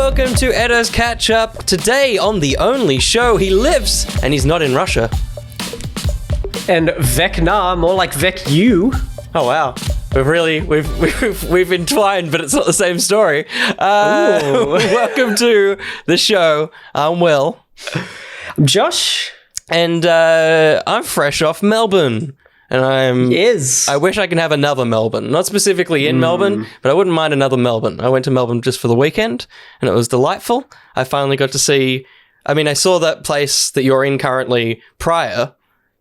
welcome to Edo's Catch Up. Today on the only show he lives, and he's not in Russia. And Vecna, more like Vec you. Oh wow, we've entwined, but it's not the same story. Welcome to the show. I'm Will. I'm Josh, and I'm fresh off Melbourne. And I wish I could have another Melbourne. Not specifically in Melbourne, but I wouldn't mind another Melbourne. I went to Melbourne just for the weekend, and it was delightful. I finally got to see... I saw that place that you're in currently prior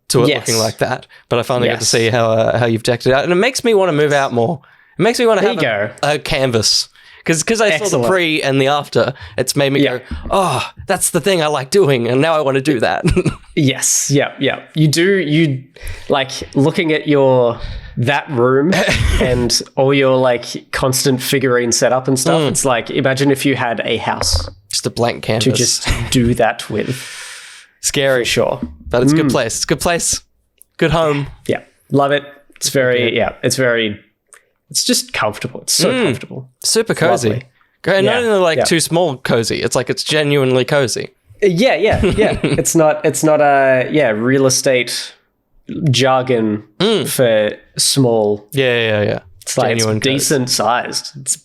to it looking like that, but I finally got to see how you've decked it out. And it makes me want to move out more. It makes me want to have a canvas. Because I saw the pre and the after, it's made me go, oh, that's the thing I like doing, and now I want to do that. Yes, yeah. You like looking at that room and all your like constant figurine setup and stuff. It's like, imagine if you had a house. Just a blank canvas. To just do that with. Scary. For sure. But it's a good place. It's a good place. Good home. Yeah. Love it. It's it's just comfortable. It's so comfortable. Super cozy. Great. Not only too small cozy. It's like it's genuinely cozy. Yeah. It's not a real estate jargon for small. Yeah. It's like it's decent sized. It's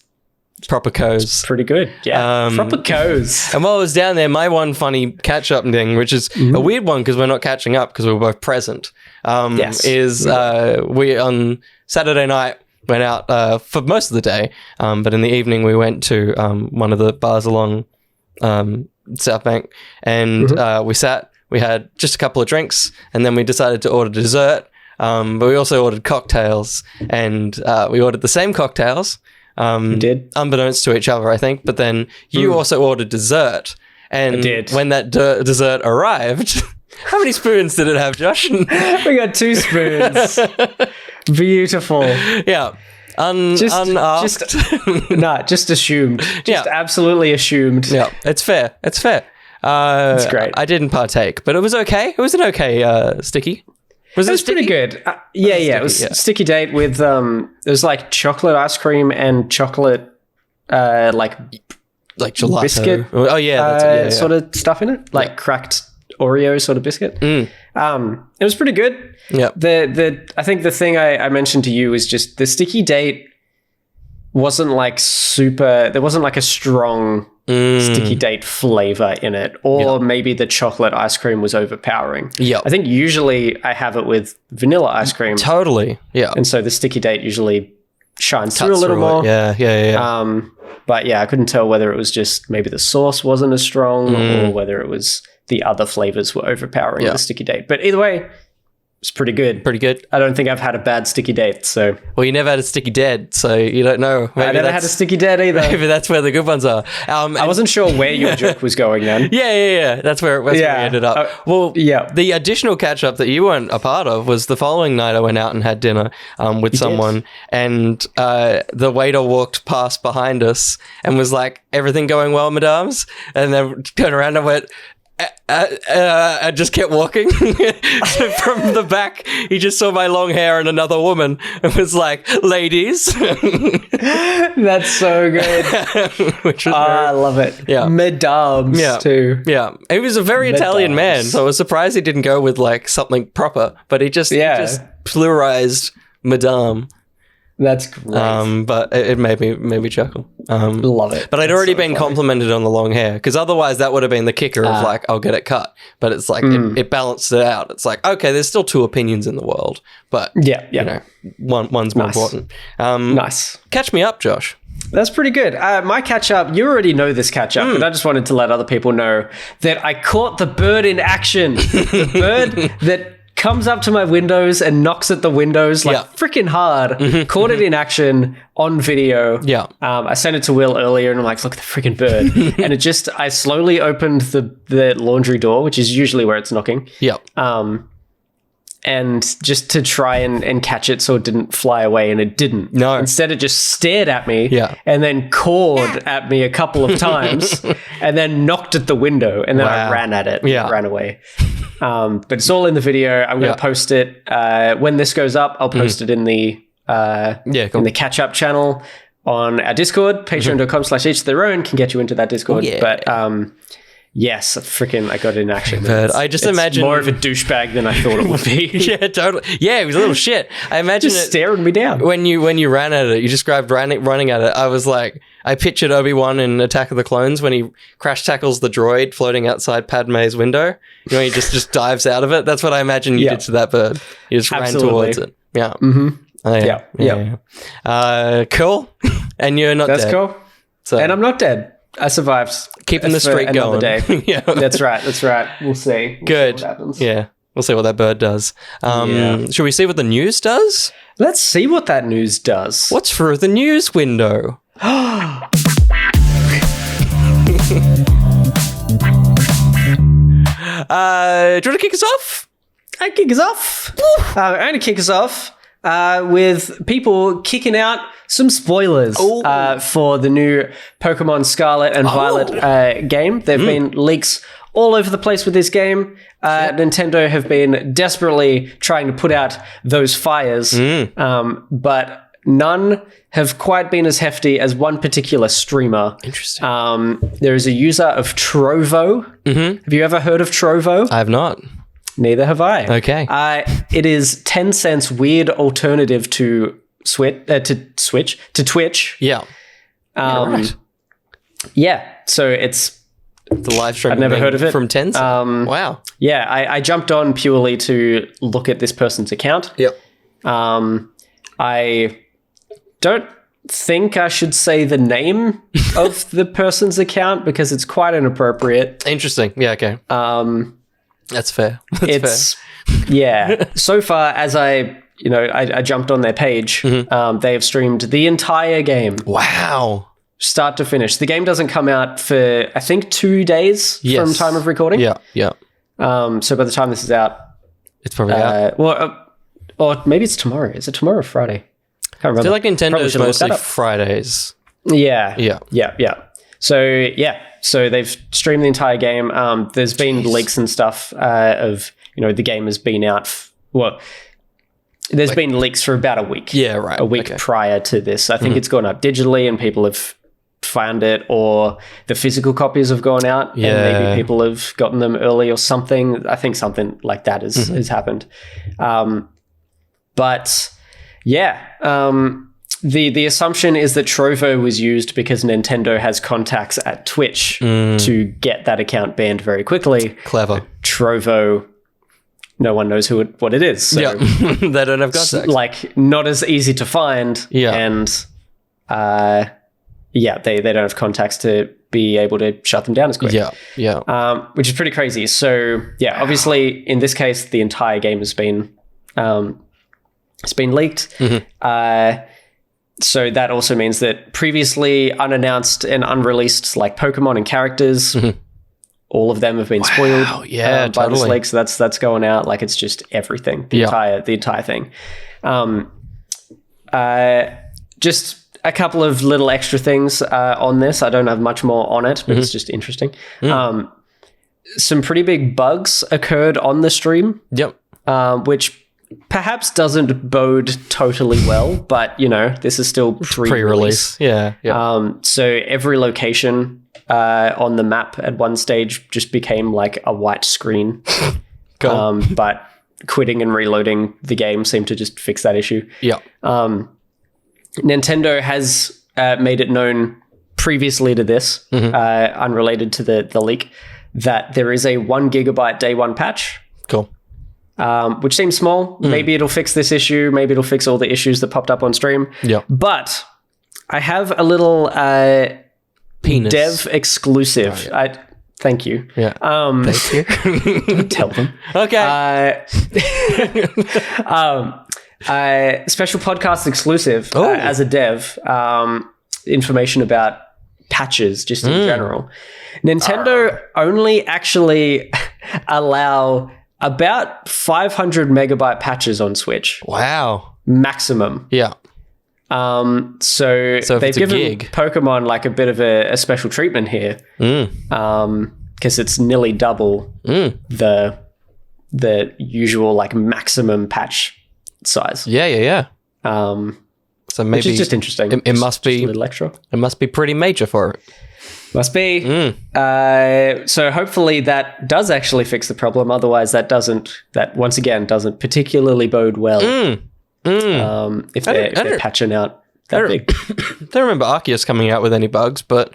proper cozy. Pretty good. Yeah. Proper cozy. And while I was down there, my one funny catch up thing, which is a weird one because we're not catching up because we were both present, is we on Saturday night went out for most of the day, but in the evening we went to one of the bars along South Bank, and we had just a couple of drinks, and then we decided to order dessert, but we also ordered cocktails, and we ordered the same cocktails. You did? Unbeknownst to each other, I think, but then you also ordered dessert, and I did. When that dessert arrived... How many spoons did it have, Josh? We got 2 spoons. Beautiful. Yeah. Just assumed. Just absolutely assumed. Yeah, it's fair. It's fair. It's great. I didn't partake, but it was okay. It was an okay sticky. It was pretty good. It was sticky date with it was like chocolate ice cream and chocolate like gelato biscuit. Oh yeah, sort of stuff in it, like cracked Oreo sort of biscuit. It was pretty good. Yeah. I think the thing I mentioned to you is just the sticky date wasn't like super. There wasn't like a strong sticky date flavor in it, or maybe the chocolate ice cream was overpowering. Yeah. I think usually I have it with vanilla ice cream. Totally. Yeah. And so the sticky date usually shines through a little more. Yeah. But yeah, I couldn't tell whether it was just maybe the sauce wasn't as strong or whether it was the other flavors were overpowering the sticky date. But either way, it's pretty good. Pretty good. I don't think I've had a bad sticky date, so... Well, you never had a sticky dead, so you don't know. Maybe I never had a sticky dead either. Maybe that's where the good ones are. I wasn't sure where your joke was going then. Yeah. That's where we ended up. The additional catch-up that you weren't a part of was the following night I went out and had dinner with someone, and the waiter walked past behind us and was like, "Everything going well, mesdames?" And then turned around and went... I just kept walking. So from the back, he just saw my long hair and another woman and was like, "Ladies." That's so good. Which was I love it. Yeah. Mesdames too. Yeah. He was a very Italian man, so I was surprised he didn't go with like something proper, but he just pluralized madame. That's great. But it made me chuckle. Love it. But I'd already been complimented on the long hair, because otherwise that would have been the kicker of like, I'll get it cut. But it's like, it balanced it out. It's like, okay, there's still 2 opinions in the world, but you know, one's more important. Nice. Catch me up, Josh. That's pretty good. My catch up, you already know this catch up, but I just wanted to let other people know that I caught the bird in action. The bird that comes up to my windows and knocks at the windows like freaking hard. Caught it in action on video. Yeah. I sent it to Will earlier and I'm like, look at the freaking bird. And I slowly opened the laundry door, which is usually where it's knocking. Yeah. And just to try and catch it so it didn't fly away, and it didn't. No. Instead, it just stared at me and then cawed at me a couple of times and then knocked at the window, and then I ran at it and ran away. But it's all in the video. I'm going to post it. When this goes up, I'll post it in the in the catch-up channel. on our Discord, patreon.com/each to their own can get you into that Discord. But yes, freaking, I got it in action. But I just imagine more of a douchebag than I thought it would be. Yeah, totally. Yeah, he was a little shit. I imagine just staring me down. When you ran at it, you described running at it. I was like, I pictured Obi-Wan in Attack of the Clones when he crash tackles the droid floating outside Padme's window. You know, he just dives out of it. That's what I imagine you did to that bird. You just ran towards it. Yeah. Mm-hmm. Oh, yeah. Cool. And you're not dead. That's cool. So, and I'm not dead. I survived. Keeping the streak going. Day. Yeah. That's right. We'll see. Good. See what happens. Yeah. We'll see what that bird does. Should we see what the news does? Let's see what that news does. What's through the news window? Do you want to kick us off? I'm going to kick us off with people kicking out some spoilers for the new Pokemon Scarlet and Violet game. There have been leaks all over the place with this game. Nintendo have been desperately trying to put out those fires, but none have quite been as hefty as one particular streamer. Interesting. There is a user of Trovo. Have you ever heard of Trovo? I have not. Neither have I. Okay. It is Tencent's weird alternative to Twitch. Yeah. Right. Yeah. So it's the live stream. I've never heard of it from Tencent. Wow. Yeah, I jumped on purely to look at this person's account. Yep. I don't think I should say the name of the person's account because it's quite inappropriate. Interesting. Yeah. Okay. That's fair. Yeah. So far as I jumped on their page, they have streamed the entire game. Wow. Start to finish. The game doesn't come out for, I think, 2 days from time of recording. Yeah. Yeah. So by the time this is out, it's probably out. Or maybe it's tomorrow. Is it tomorrow or Friday? I can't remember. I feel like Nintendo's mostly Fridays. Yeah. Yeah. Yeah. Yeah. So they've streamed the entire game. There's been leaks and stuff of, the game has been out. There's been leaks for about a week. Yeah, right. A week prior to this. I think it's gone up digitally and people have found it, or the physical copies have gone out and maybe people have gotten them early or something. I think something like that has happened. But yeah, the assumption is that Trovo was used because Nintendo has contacts at Twitch to get that account banned very quickly. Clever. Trovo, no one knows what it is. So they don't have contacts. Like, not as easy to find. Yeah. And they don't have contacts to be able to shut them down as quick. Yeah. Yeah. Which is pretty crazy. So yeah, obviously in this case, the entire game has been leaked. So that also means that previously unannounced and unreleased like Pokemon and characters, all of them have been spoiled by this leak. So that's going out. Like, it's just everything, the entire thing. Just a couple of little extra things on this. I don't have much more on it, but it's just interesting. Some pretty big bugs occurred on the stream. Yep. Which perhaps doesn't bode totally well, but this is still pre-release. Yeah. So every location on the map at one stage just became like a white screen. Cool. But quitting and reloading the game seemed to just fix that issue. Yeah. Nintendo has made it known previously to this, unrelated to the leak, that there is a 1 gigabyte day one patch. Cool. Which seems small. Maybe it'll fix this issue. Maybe it'll fix all the issues that popped up on stream. Yeah. But I have a little penis dev exclusive. Thank you. Yeah. Thank you. Don't tell them. Okay. Special podcast exclusive as a dev. Information about patches just in general. Nintendo only actually allow about 500 megabyte patches on Switch. Wow. Maximum. Yeah. So they've given Pokemon like a bit of a special treatment here. Because it's nearly double the usual like maximum patch size. Yeah. So maybe which is just interesting. It must be a little extra. It must be pretty major for it. Must be. So hopefully that does actually fix the problem. Otherwise, that once again doesn't particularly bode well. If they're patching out that big. I don't remember Arceus coming out with any bugs, but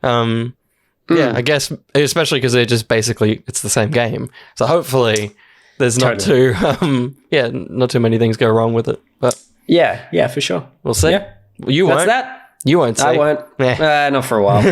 yeah, I guess especially because they're just basically it's the same game. So hopefully there's not not too many things go wrong with it. But yeah, for sure. We'll see. Yeah. You won't. That's that. You won't see. I won't. Not for a while.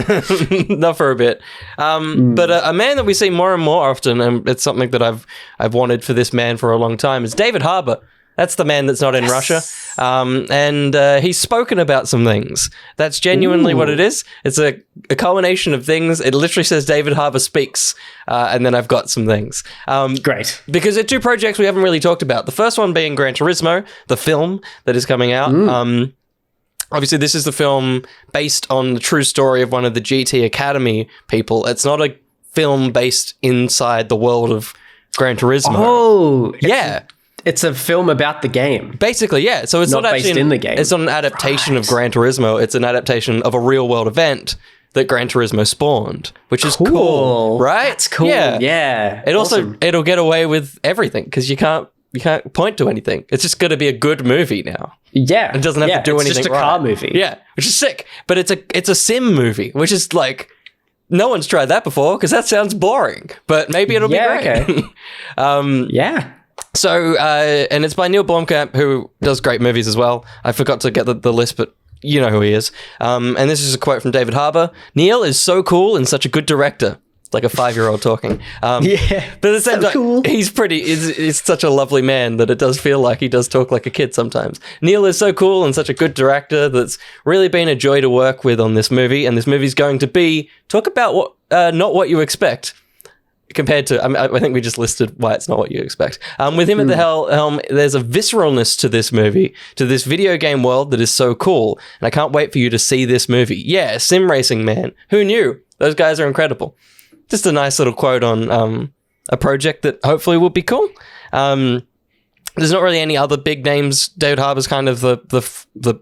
Not for a bit. But a man that we see more and more often, and it's something that I've wanted for this man for a long time, is David Harbour. That's the man that's not in Russia. And he's spoken about some things. That's genuinely what it is. It's a culmination of things. It literally says David Harbour speaks, and then I've got some things. Great. Because there are two projects we haven't really talked about. The first one being Gran Turismo, the film that is coming out. Obviously, this is the film based on the true story of one of the GT Academy people. It's not a film based inside the world of Gran Turismo. Oh, yeah. It's a film about the game. Basically, yeah. So it's not actually based in the game. It's not an adaptation of Gran Turismo. It's an adaptation of a real world event that Gran Turismo spawned, which is cool, right? That's cool. Yeah. It also it'll get away with everything because you can't point to anything. It's just going to be a good movie now. Yeah. It doesn't have to do anything. It's just a car movie. Yeah, which is sick. But it's a sim movie, which is like no one's tried that before because that sounds boring. But maybe it'll be great. Okay. Yeah. So, and it's by Neil Blomkamp, who does great movies as well. I forgot to get the list, but you know who he is. And this is a quote from David Harbour. Neil is so cool and such a good director. It's like a 5-year-old talking. But at the same time, cool. he's such a lovely man that it does feel like he does talk like a kid sometimes. Neil is so cool and such a good director that's really been a joy to work with on this movie. And this movie's going to be, talk about what not what you expect. Compared to, I think we just listed why it's not what you expect. With him at the helm, there's a visceralness to this movie, to this video game world that is so cool. And I can't wait for you to see this movie. Yeah, sim racing, man. Who knew? Those guys are incredible. Just a nice little quote on a project that hopefully will be cool. There's not really any other big names. David Harbour's kind of the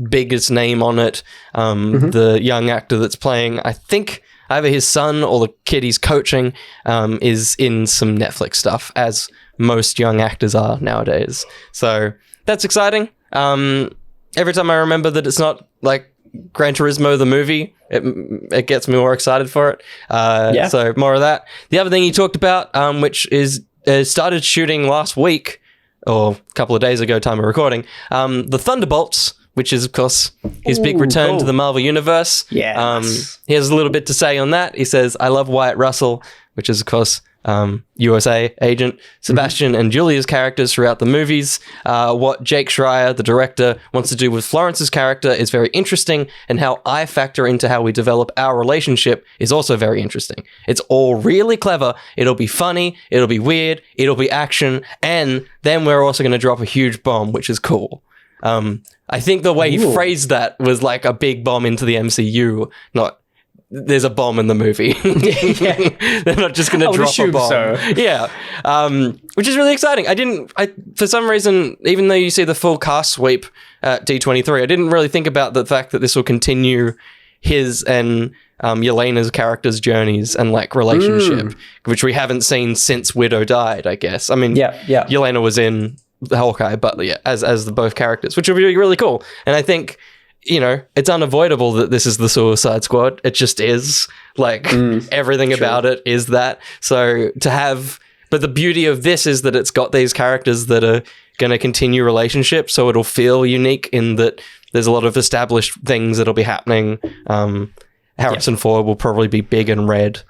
biggest name on it. The young actor that's playing, I think, either his son or the kid he's coaching is in some Netflix stuff, as most young actors are nowadays. So that's exciting. Every time I remember that it's not like Gran Turismo the movie, it gets me more excited for it. So more of that. The other thing he talked about, which is started shooting last week, or a couple of days ago, time of recording, the Thunderbolts, which is, of course, his big return to the Marvel Universe. Yes. He has a little bit to say on that. He says, I love Wyatt Russell, which is, of course, USA agent, Sebastian and Julia's characters throughout the movies. What Jake Schreier, the director, wants to do with Florence's character is very interesting, and how I factor into how we develop our relationship is also very interesting. It's all really clever. It'll be funny. It'll be weird. It'll be action. And then we're also going to drop a huge bomb, which is cool. I think the way he phrased that was like a big bomb into the MCU, not there's a bomb in the movie. They're not just going to drop a bomb. So. Yeah. Which is really exciting. For some reason, even though you see the full cast sweep at D23, I didn't really think about the fact that this will continue his and Yelena's characters' journeys and like relationship, which we haven't seen since Widow died, I guess. I mean, Yelena was in the Hawkeye, but yeah, as the both characters, which would be really cool. And I think, you know, it's unavoidable that this is the Suicide Squad. It just is. Like, everything about it is that. So to have... But the beauty of this is that it's got these characters that are going to continue relationships, so it'll feel unique in that there's a lot of established things that'll be happening. Harrison Ford will probably be big and red.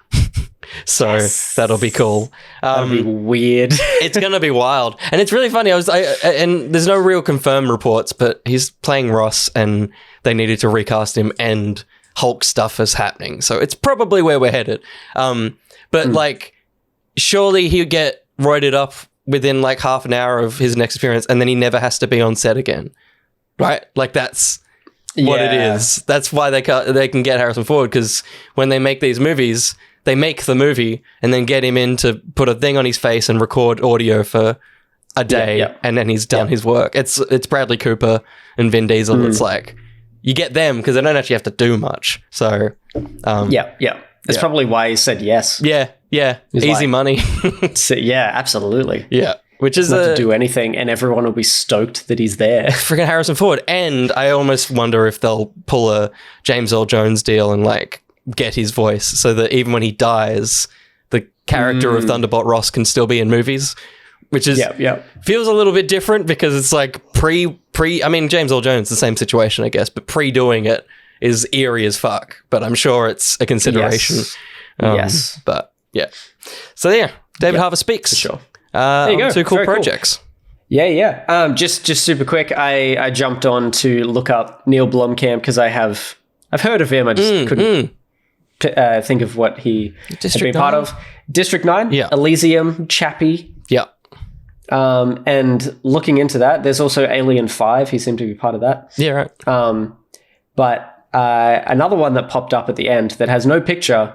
So that'll be cool. That'll be weird. It's going to be wild. And it's really funny. And there's no real confirmed reports, but he's playing Ross and they needed to recast him and Hulk stuff is happening. So it's probably where we're headed. But like, surely he'll get roided up within like half an hour of his next appearance and then he never has to be on set again. Right? Like that's what it is. That's why they can get Harrison Ford, because when they make these movies... They make the movie and then get him in to put a thing on his face and record audio for a day and then he's done his work. It's Bradley Cooper and Vin Diesel. It's like you get them because they don't actually have to do much. So that's probably why he said yes. Easy money. Yeah, absolutely. Which is not to do anything, and everyone will be stoked that he's there. Freaking Harrison Ford. And I almost wonder if they'll pull a James Earl Jones deal and like get his voice so that even when he dies, the character of Thunderbolt Ross can still be in movies, which is feels a little bit different because it's like I mean, James Earl Jones, the same situation, I guess, but doing it is eerie as fuck. But I'm sure it's a consideration. Yes. But yeah. So yeah, David Harbour speaks. For sure. There you go. Two cool projects. Cool. Yeah. Just super quick. I jumped on to look up Neil Blomkamp because I've heard of him. I just couldn't think of what he had been part of. District 9, Elysium, Chappie. Yeah. And looking into that, there's also Alien 5. He seemed to be part of that. Yeah, right. But another one that popped up at the end that has no picture.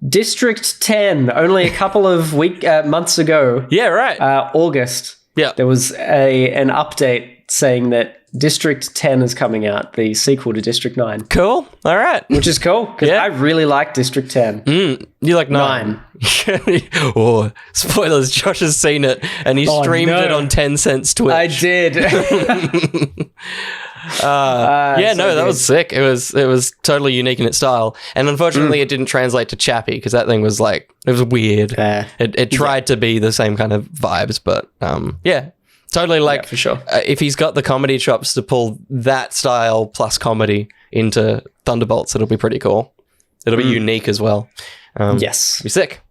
District 10, only a couple of months ago. Yeah, right. August. Yeah. There was an update saying that District 10 is coming out, the sequel to District 9. Cool. All right. Which is cool, because I really like District 10. You like 9? Oh, spoilers. Josh has seen it, and he streamed it on 10 Cents Twitch. I did. That was sick. It was totally unique in its style, and unfortunately it didn't translate to Chappie because that thing was like, it was weird. It tried to be the same kind of vibes, but totally like, for sure. If he's got the comedy chops to pull that style plus comedy into Thunderbolts, it'll be pretty cool. It'll be unique as well. Yes, be sick.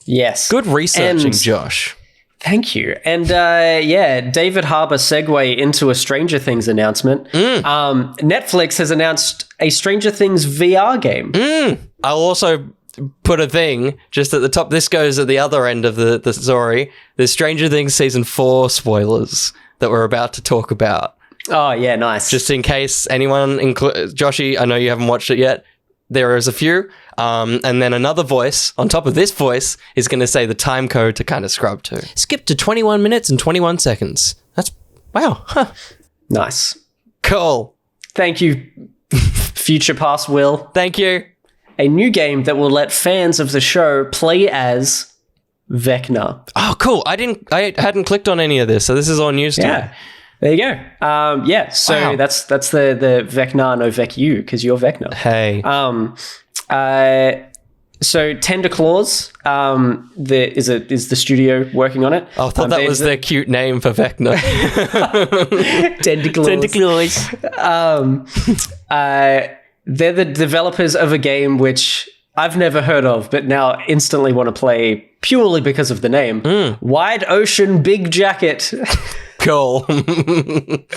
Yes, good researching, Josh. Thank you. And David Harbour segue into a Stranger Things announcement. Netflix has announced a Stranger Things VR game. I'll also put a thing just at the top. This goes at the other end of the story. There's Stranger Things Season 4 spoilers that we're about to talk about. Oh, yeah, nice. Just in case anyone, Joshy, I know you haven't watched it yet. There is a few. And then another voice on top of this voice is going to say the time code to kind of scrub to. Skip to 21 minutes and 21 seconds. That's, wow. Huh. Nice. Cool. Thank you, Future Past Will. Thank you. A new game that will let fans of the show play as Vecna. Oh, cool. I hadn't clicked on any of this, so this is all news to me. There you go. So that's the Vecna, no Vec you, because you're Vecna. Hey. So Tender Claws is the studio working on it. I thought that was their cute name for Vecna. Tender Claws. Tender Claws. They're the developers of a game which I've never heard of, but now instantly want to play purely because of the name. Wide Ocean Big Jacket. Cool. It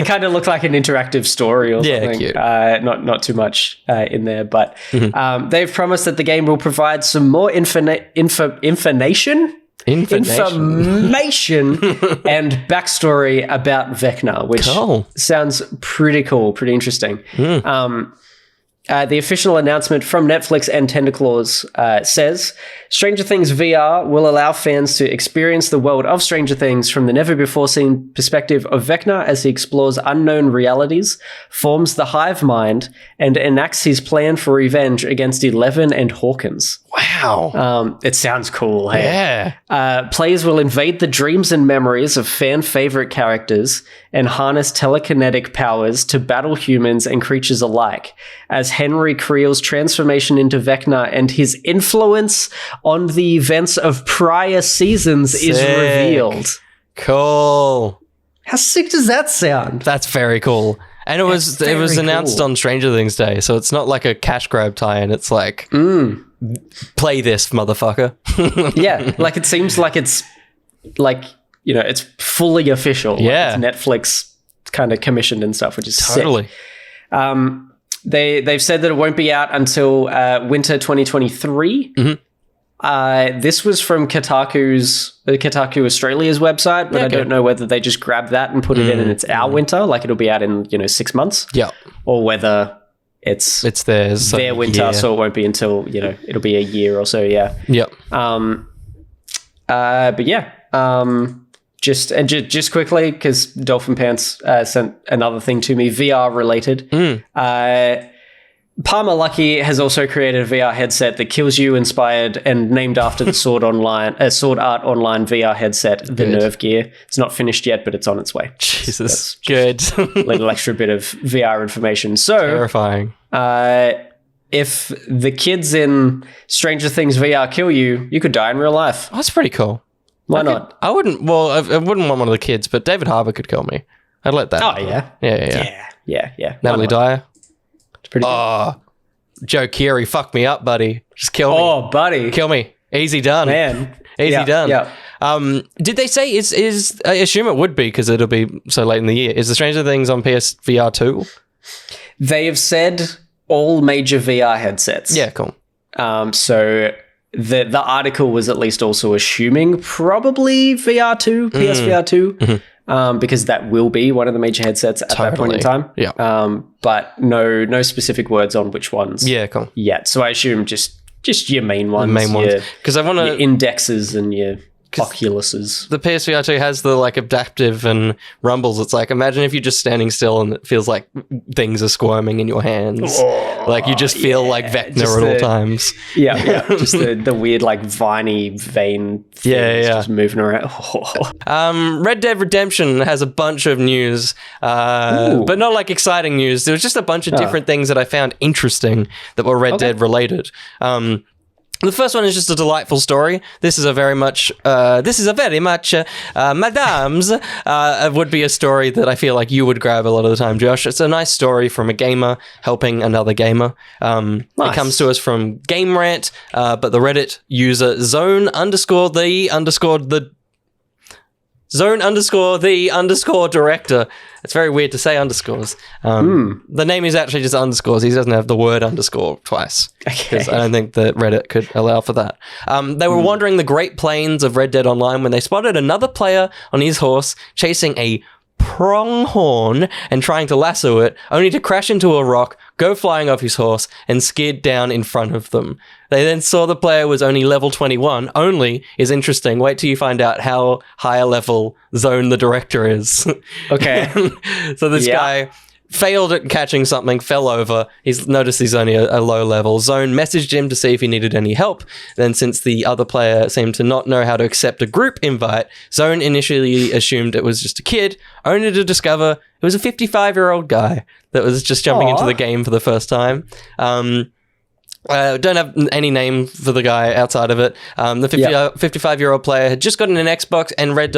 kind of looked like an interactive story or something. Cute. Not too much in there, but they've promised that the game will provide some more information and backstory about Vecna, which sounds pretty cool, pretty interesting. The official announcement from Netflix and Tender Claws says, Stranger Things VR will allow fans to experience the world of Stranger Things from the never-before-seen perspective of Vecna as he explores unknown realities, forms the hive mind, and enacts his plan for revenge against Eleven and Hawkins. Wow. It sounds cool, hey? Yeah. Players will invade the dreams and memories of fan-favorite characters and harness telekinetic powers to battle humans and creatures alike, as Henry Creel's transformation into Vecna and his influence on the events of prior seasons is revealed. Cool. How sick does that sound? That's very cool. And it was announced on Stranger Things Day, so it's not like a cash grab tie-in. It's like, play this, motherfucker. Yeah, like it seems like it's like, you know, it's fully official. Yeah. Like it's Netflix kind of commissioned and stuff, which is totally sick. They've said that it won't be out until winter 2023. This was from Kotaku Australia's website, but I don't know whether they just grabbed that and put it in and it's our winter, like it'll be out in 6 months. Yeah. Or whether it's theirs, their winter, so it won't be until it'll be a year or so. Yeah. Yep. But yeah. just quickly, because Dolphin Pants sent another thing to me, VR related. Palmer Lucky has also created a VR headset that kills you, inspired and named after the Sword Art Online VR headset, the Nerve Gear. It's not finished yet, but it's on its way. Jesus, good. Little extra bit of VR information. So terrifying. If the kids in Stranger Things VR kill you, you could die in real life. Oh, that's pretty cool. Why not? I wouldn't. Well, I wouldn't want one of the kids, but David Harbour could kill me. I'd let that. Oh yeah, yeah. Natalie Dyer. Pretty good. Joe Keery, fuck me up, buddy. Just kill me. Oh, buddy. Kill me. Easy done. Man. Easy done. Yeah. Did they say, is I assume it would be because it'll be so late in the year. Is the Stranger Things on PSVR 2? They have said all major VR headsets. Yeah, cool. So the article was at least also assuming probably VR 2, PSVR 2. Because that will be one of the major headsets at that point in time. Yeah. But no specific words on which ones. Yeah, cool. Yet. So I assume just your main ones. The main ones. Because I want to... Your indexes and your Oculuses. The PSVR 2 has the like adaptive and rumbles. It's like, imagine if you're just standing still and it feels like things are squirming in your hands. Oh, like you just feel like Vecna at all times. Yeah. Just the weird like viney vein things just moving around. Red Dead Redemption has a bunch of news, but not like exciting news. There was just a bunch of different things that I found interesting that were Red Dead related. The first one is just a delightful story. This is a very much, Madame's, would be a story that I feel like you would grab a lot of the time, Josh. It's a nice story from a gamer helping another gamer. Nice. It comes to us from Game Rant, but the Reddit user Zone_the_director. It's very weird to say underscores. The name is actually just underscores. He doesn't have the word underscore twice. Because I don't think that Reddit could allow for that. They were wandering the Great Plains of Red Dead Online when they spotted another player on his horse chasing a pronghorn and trying to lasso it, only to crash into a rock, go flying off his horse, and skid down in front of them. They then saw the player was only level 21. Only is interesting. Wait till you find out how high a level Zone the director is. Okay. So this guy failed at catching something, fell over. He's noticed he's only a low level. Zone messaged him to see if he needed any help. Then since the other player seemed to not know how to accept a group invite, Zone initially assumed it was just a kid, only to discover it was a 55-year-old guy that was just jumping into the game for the first time. Don't have any name for the guy outside of it. The 55-year-old player had just gotten an Xbox, and Red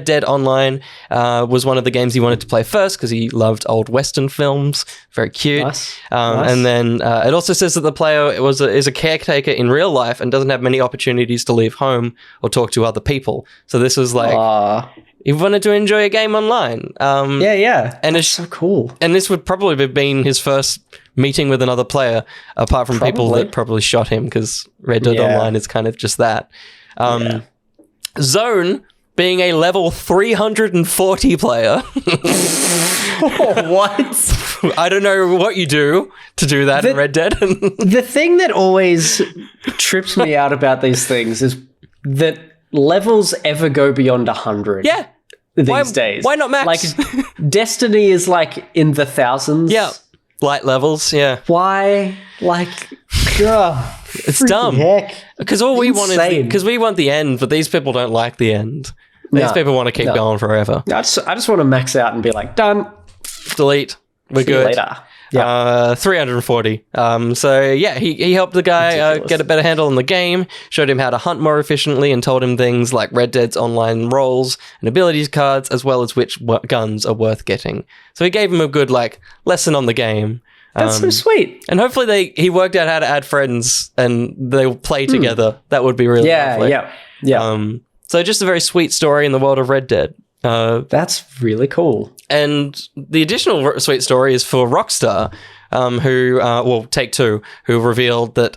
Dead Online was one of the games he wanted to play first because he loved old Western films. Very cute. Nice. And then it also says that the player is a caretaker in real life and doesn't have many opportunities to leave home or talk to other people. So this was like... He wanted to enjoy a game online. And it's so cool. And this would probably have been his first meeting with another player, apart from people that probably shot him, because Red Dead Online is kind of just that. Zone, being a level 340 player. What? I don't know what you do to do that in Red Dead. The thing that always trips me out about these things is that levels ever go beyond 100. Yeah. These days. Why not max? Like, Destiny is like in the thousands. Yeah. Light levels, yeah. Why? Like, it's dumb. Because all we want is we want the end, but these people don't like the end. These people want to keep going forever. I just want to max out and be like, done. Delete. We're good. Later. 340. So yeah, he helped the guy get a better handle on the game, showed him how to hunt more efficiently, and told him things like Red Dead's online roles and abilities cards, as well as which guns are worth getting. So he gave him a good lesson on the game. That's so sweet. And hopefully he worked out how to add friends and they'll play together. That would be really lovely. Yeah. So just a very sweet story in the world of Red Dead. That's really cool. And the additional sweet story is for Rockstar, who Take-Two, who revealed that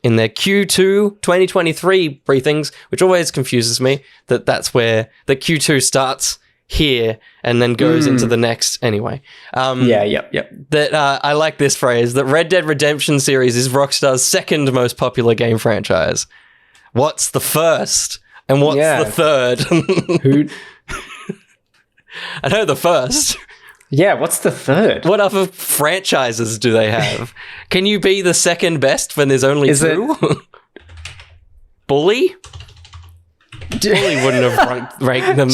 in their Q2 2023 briefings, which always confuses me, that's where the Q2 starts here and then goes into the next anyway. That I like this phrase, that Red Dead Redemption series is Rockstar's second most popular game franchise. What's the first? And what's the third? I know the first. Yeah, what's the third? What other franchises do they have? Can you be the second best when there's only two? Bully? Bully wouldn't have ranked them.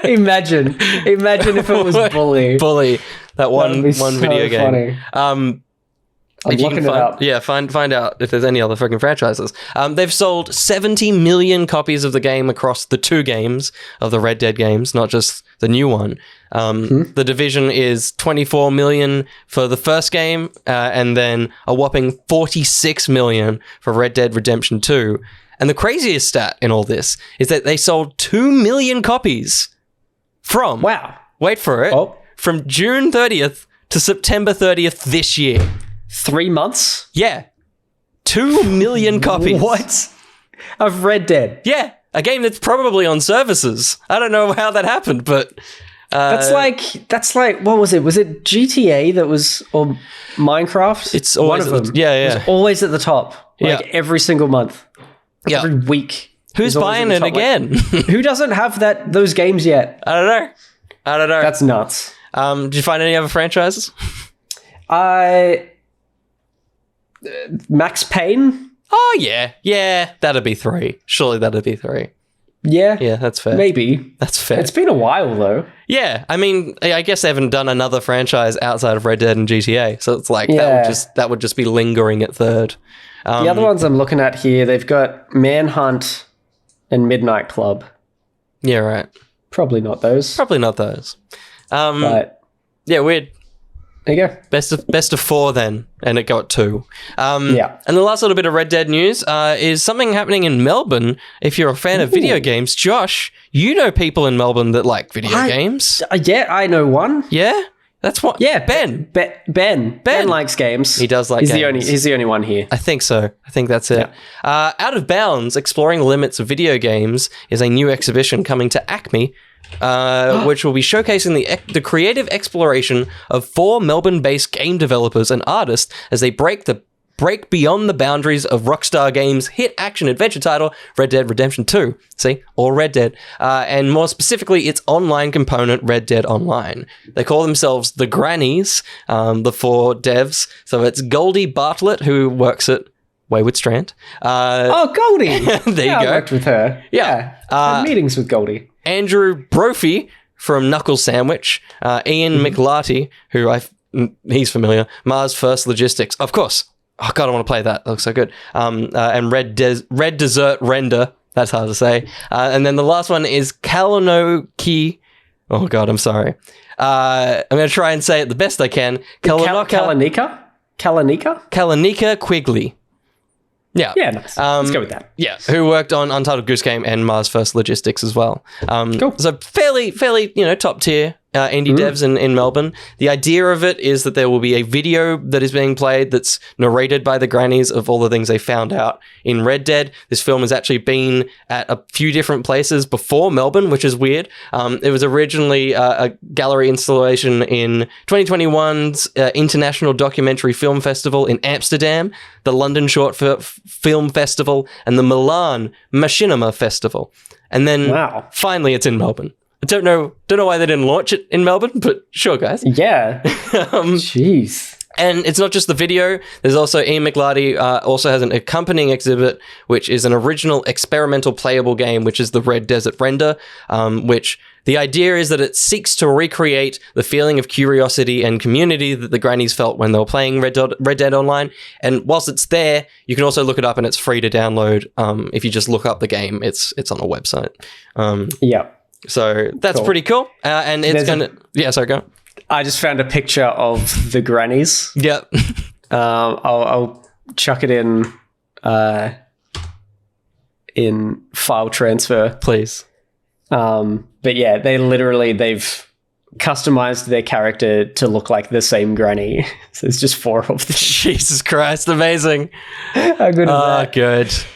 Imagine if it was Bully. Bully, that one video game. I'm looking it up. Yeah, find out if there's any other freaking franchises. They've sold 70 million copies of the game across the 2 games of the Red Dead games, not just the new one. The Division is 24 million for the first game, and then a whopping 46 million for Red Dead Redemption 2. And the craziest stat in all this is that they sold 2 million copies from, wait for it, from June 30th to September 30th this year. 3 months? Yeah. 2 million copies. What? Of Red Dead? Yeah. A game that's probably on services. I don't know how that happened, but... that's like, what was it? Was it GTA that was, or Minecraft? It's always one of them. Yeah. It was always at the top. Every single month. Yeah. Every week. Who's buying it again? Who doesn't have those games yet? I don't know. That's nuts. Did you find any other franchises? Max Payne? Oh, yeah. That'd be 3. Surely that'd be 3. Yeah, that's fair. Maybe. That's fair. It's been a while, though. Yeah, I mean, I guess they haven't done another franchise outside of Red Dead and GTA, so it's like that would just be lingering at third. The other ones I'm looking at here, they've got Manhunt and Midnight Club. Yeah, right. Probably not those. But yeah, weird. There you go. Best of 4 then, and it got 2. And the last little bit of Red Dead news is something happening in Melbourne. If you're a fan of video games, Josh, you know people in Melbourne that like video games. Yeah, I know one. Yeah? That's what? Yeah, Ben. Ben likes games. He does like games. He's the only one here. I think so. I think that's it. Yeah. Out of Bounds, Exploring the Limits of Video Games is a new exhibition coming to Acme, which will be showcasing the creative exploration of 4 Melbourne-based game developers and artists as they break beyond the boundaries of Rockstar Games' hit action-adventure title, Red Dead Redemption 2. See? Or Red Dead. And more specifically, its online component, Red Dead Online. They call themselves the Grannies, the 4 devs. So it's Goldie Bartlett, who works at Wayward Strand. Goldie! There you go. I worked with her. Yeah. I had meetings with Goldie. Andrew Brophy from Knuckle Sandwich. Ian McLarty, who he's familiar. Mars First Logistics. Of course. Oh, God, I want to play that. That looks so good. And Red Desert Render. That's hard to say. And then the last one is Kalanoki. Oh, God, I'm sorry. I'm going to try and say it the best I can. Kalanika Quigley. Yeah. Yeah, nice. Let's go with that. Yeah, who worked on Untitled Goose Game and Mars First Logistics as well. Cool. So fairly, top tier indie devs in Melbourne. The idea of it is that there will be a video that is being played that's narrated by the grannies of all the things they found out in Red Dead. This film has actually been at a few different places before Melbourne, which is weird. It was originally a gallery installation in 2021's International Documentary Film Festival in Amsterdam, the London Short Film Festival, and the Milan Machinima Festival. And then finally it's in Melbourne. I don't know why they didn't launch it in Melbourne, but sure, guys. Yeah. Jeez. And it's not just the video. There's also Ian McLarty also has an accompanying exhibit, which is an original experimental playable game, which is the Red Desert Render, which the idea is that it seeks to recreate the feeling of curiosity and community that the grannies felt when they were playing Red Dead Online. And whilst it's there, you can also look it up and it's free to download. If you just look up the game, it's on a website. So that's pretty cool. And it's going to... Yeah, sorry, go. I just found a picture of the grannies. Yep. I'll chuck it in file transfer. Please. But yeah, they've customized their character to look like the same granny. So it's just 4 of them. Jesus Christ, amazing. How good is that?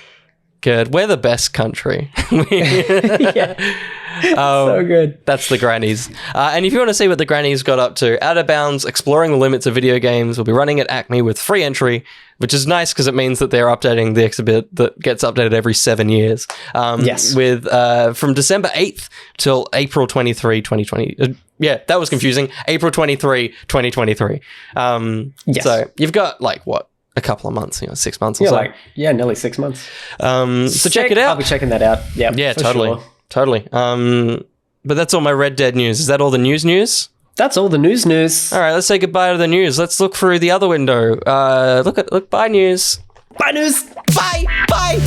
Good. We're the best country. Yeah. So good. That's the grannies. And if you want to see what the grannies got up to, Out of Bounds, Exploring the Limits of Video Games will be running at Acme with free entry, which is nice because it means that they're updating the exhibit that gets updated every 7 years. Yes. With from December 8th till April 23, 2020. Yeah, that was confusing. April 23, 2023. Yes. So you've got a couple of months, 6 months or so. Nearly 6 months. So check it out. I'll be checking that out. Yeah, totally. But that's all my Red Dead news. Is that all the news? That's all the news. All right, let's say goodbye to the news. Let's look through the other window. Look, bye news. Bye news. Bye. Bye.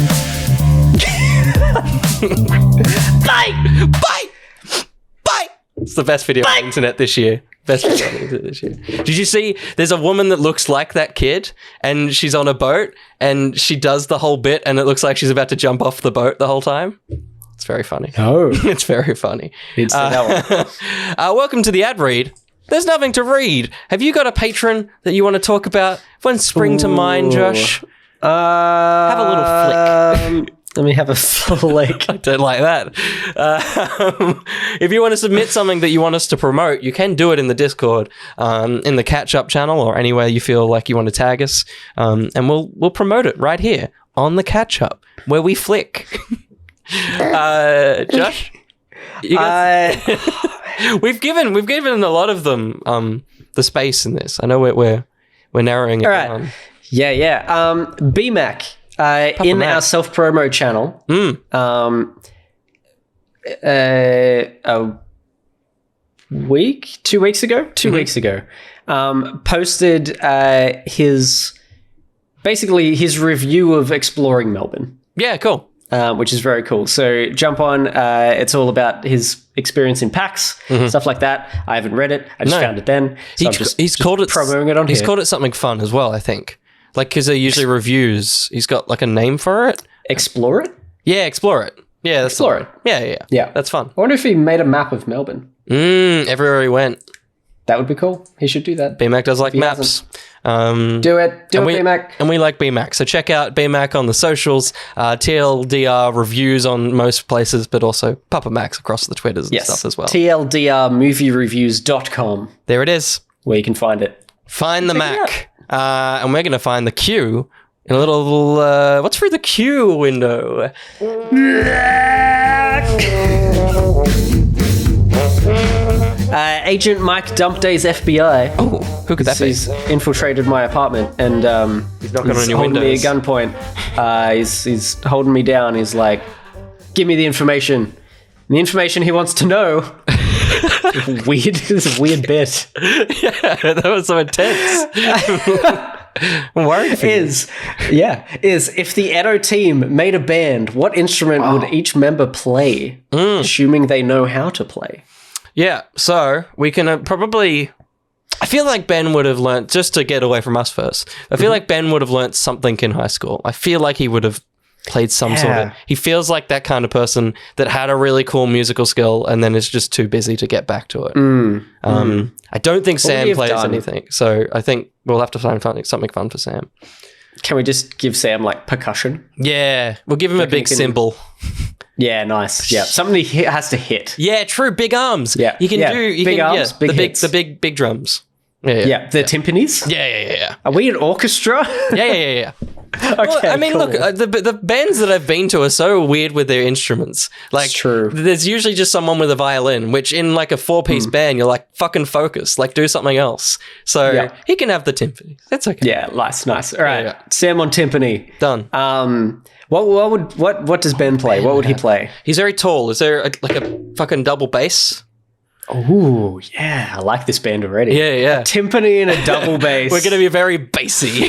It's the best video on the internet this year. Did you see? There's a woman that looks like that kid, and she's on a boat, and she does the whole bit, and it looks like she's about to jump off the boat the whole time. It's very funny. Oh. It's very funny. It's that one. Welcome to the ad read. There's nothing to read. Have you got a patron that you want to talk about? When spring to mind, Josh? Have a little flick. Let me have a flick. I don't like that. If you want to submit something that you want us to promote, you can do it in the Discord, in the catch-up channel, or anywhere you feel like you want to tag us, and we'll promote it right here on the catch-up where we flick. Josh, we've given a lot of them the space in this. I know we're narrowing it down. Yeah. BMAC. In our self-promo channel, 2 weeks ago, posted his review of exploring Melbourne. Yeah, cool. Which is very cool. So jump on. It's all about his experience in PAX, stuff like that. I haven't read it. I just found it then. So he's called it promoting it on here. He's called it something fun as well, I think. Like, because they're usually reviews. He's got like a name for it. Explore it? Yeah, explore it. Yeah, that's Explore it. Yeah. That's fun. I wonder if he made a map of Melbourne. Everywhere he went. That would be cool. He should do that. BMAC does like maps. Do it, BMAC. And we like BMAC. So check out BMAC on the socials, TLDR reviews on most places, but also Papa Max across the Twitters and stuff as well. TLDRmoviereviews.com. There it is. Where you can find it. Find the Mac. And we're going to find the queue in a little, what's through the queue window? Agent Mike Dumpday's FBI. Oh, who could that be? He's infiltrated my apartment and he's knocking on your holding windows. me at gunpoint. He's holding me down. He's like, give me the information. And the information he wants to know. Weird. This is a weird bit. Yeah, that was so intense. I'm worried for you. Is if the ETTO team made a band, what instrument would each member play, assuming they know how to play? Yeah, so we can probably... I feel like Ben would have learnt, just to get away from us first, I feel like Ben would have learnt something in high school. I feel like he would have played some sort of... He feels like that kind of person that had a really cool musical skill and then is just too busy to get back to it. I don't think Sam plays anything, so I think we'll have to find something fun for Sam. Can we just give Sam, like, percussion? Yeah, we'll give him a big cymbal. Yeah, nice. Yeah, something he has to hit. Yeah, true. Big arms. Yeah, you can do big arms, big hits. the big drums. Yeah, the timpanis. Yeah. Are we an orchestra? Yeah. Okay, well, I mean, cool. look, the bands that I've been to are so weird with their instruments. Like, it's true. There's usually just someone with a violin, which in like a 4-piece band, you're like, fucking focus, like do something else. So he can have the timpani. That's okay. Yeah, nice. All right, Sam on timpani. Done. What does Ben play? What would he play? He's very tall. Is there a fucking double bass? Oh, yeah. I like this band already. Yeah. A timpani and a double bass. We're going to be very bassy.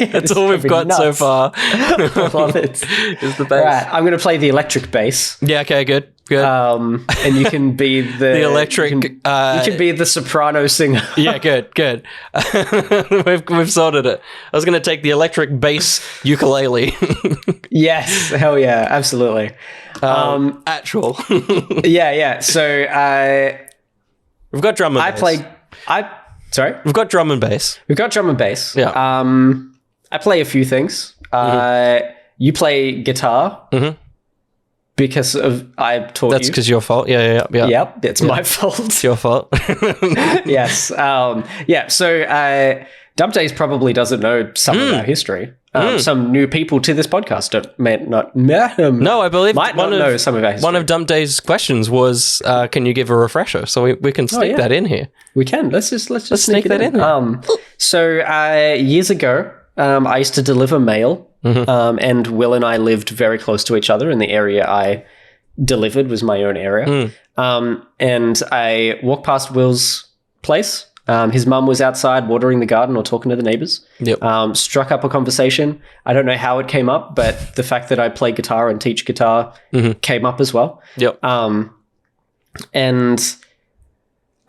That's all we've got so far. I love it. Is the bass. Right, I'm going to play the electric bass. Yeah, okay, good. And you can be the electric... You can be the soprano singer. Yeah, good. We've sorted it. I was going to take the electric bass ukulele. Yes, hell yeah, absolutely. Actual. Yeah. So we've got drum and bass. Sorry? We've got drum and bass. We've got drum and bass. Yeah. I play a few things. You play guitar. because of I taught That's you. because your fault. Yeah. Yep, it's my fault. It's your fault. Yes. So Dump Days probably doesn't know some of our history. Some new people to this podcast No, I believe might not know some of our history. One of Dump Days' questions was, "Can you give a refresher?" So we can sneak that in here. We can. Let's just sneak that in. Years ago, I used to deliver mail, and Will and I lived very close to each other, and the area I delivered was my own area. And I walked past Will's place. His mum was outside watering the garden or talking to the neighbors. Yep. Struck up a conversation. I don't know how it came up, but the fact that I play guitar and teach guitar came up as well. Yep. And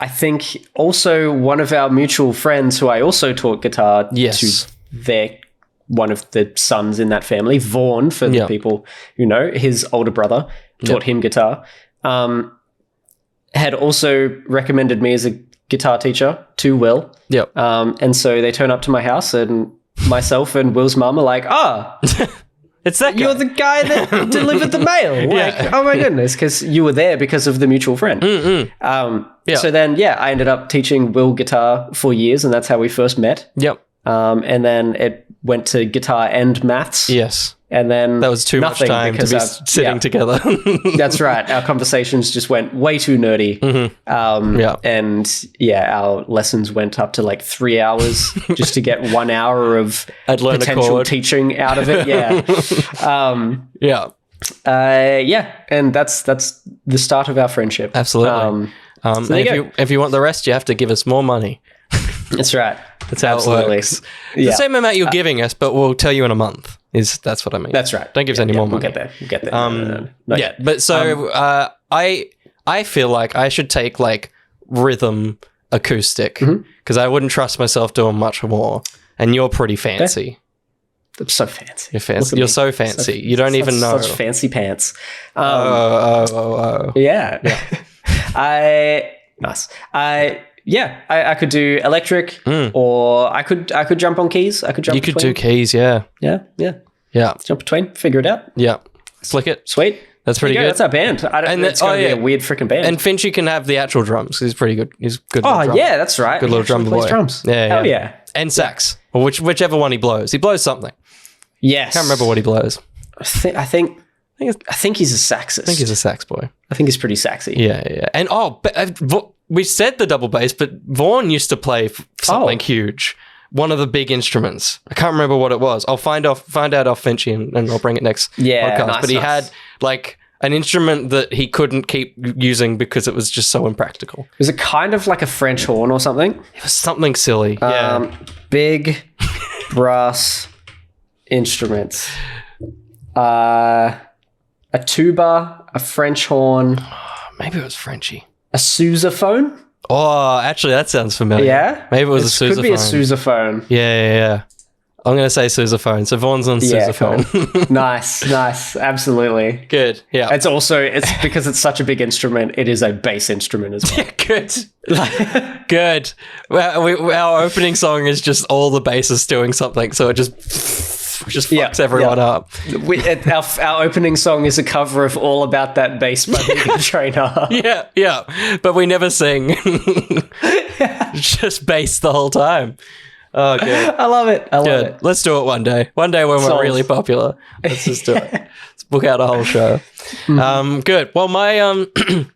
I think also one of our mutual friends who I also taught guitar to one of the sons in that family, Vaughn, for the people who know, his older brother taught him guitar, had also recommended me as a guitar teacher to Will. Yep. And so they turn up to my house and myself and Will's mum are like, it's that guy. You're the guy that delivered the mail. Like, oh my goodness, because you were there because of the mutual friend. So then, I ended up teaching Will guitar for years, and that's how we first met. Yep. And then it went to guitar and maths. Yes. And then that was too much time to be sitting together. That's right. Our conversations just went way too nerdy. And our lessons went up to like 3 hours just to get 1 hour of potential teaching out of it. And that's the start of our friendship. Absolutely. If you want the rest, you have to give us more money. That's right. That's how it works. The same amount you're giving us, but we'll tell you in a month. That's what I mean. That's right. Don't give us any more money. We'll get there. But so I feel like I should take like rhythm acoustic because I wouldn't trust myself doing much more. And you're pretty fancy. I'm so fancy. You're fancy. You're so fancy. You don't even know. Such fancy pants. Yeah. Nice. I could do electric, or I could jump on keys. You could do keys, yeah. Jump between, figure it out. Yeah, flick it. Sweet. That's pretty good. That's our band. It's going to be a weird freaking band. And Finchy can have the actual drums. He's pretty good. He's good. Oh yeah, that's right. Good little drum boy. Drums. Yeah. Hell yeah. And sax, or whichever one he blows. He blows something. Yes. Can't remember what he blows. I think he's a saxist. I think he's a sax boy. I think he's pretty saxy. Yeah. And we said the double bass, but Vaughn used to play something huge. One of the big instruments. I can't remember what it was. I'll find out off Finchy and I'll bring it next podcast. Nice, but he had like an instrument that he couldn't keep using because it was just so impractical. Was it kind of like a French horn or something? It was something silly. Big brass instruments. A tuba, a French horn. Maybe it was Frenchy. A sousaphone? Oh, actually, that sounds familiar. Yeah? Maybe it was a sousaphone. Could be a sousaphone. Yeah. I'm going to say sousaphone. So Vaughn's on sousaphone. Cool. Nice. Absolutely. Good. Yeah. It's because it's such a big instrument, it is a bass instrument as well. Yeah, good. Good. Well, our opening song is just all the basses doing something. So it just fucks everyone up. Our opening song is a cover of All About That Bass by Meghan Trainor. Yeah. But we never sing. Just bass the whole time. Oh, good. I love it. Let's do it one day. One day when we're really popular. Let's just do it. Let's book out a whole show. Good. Well, my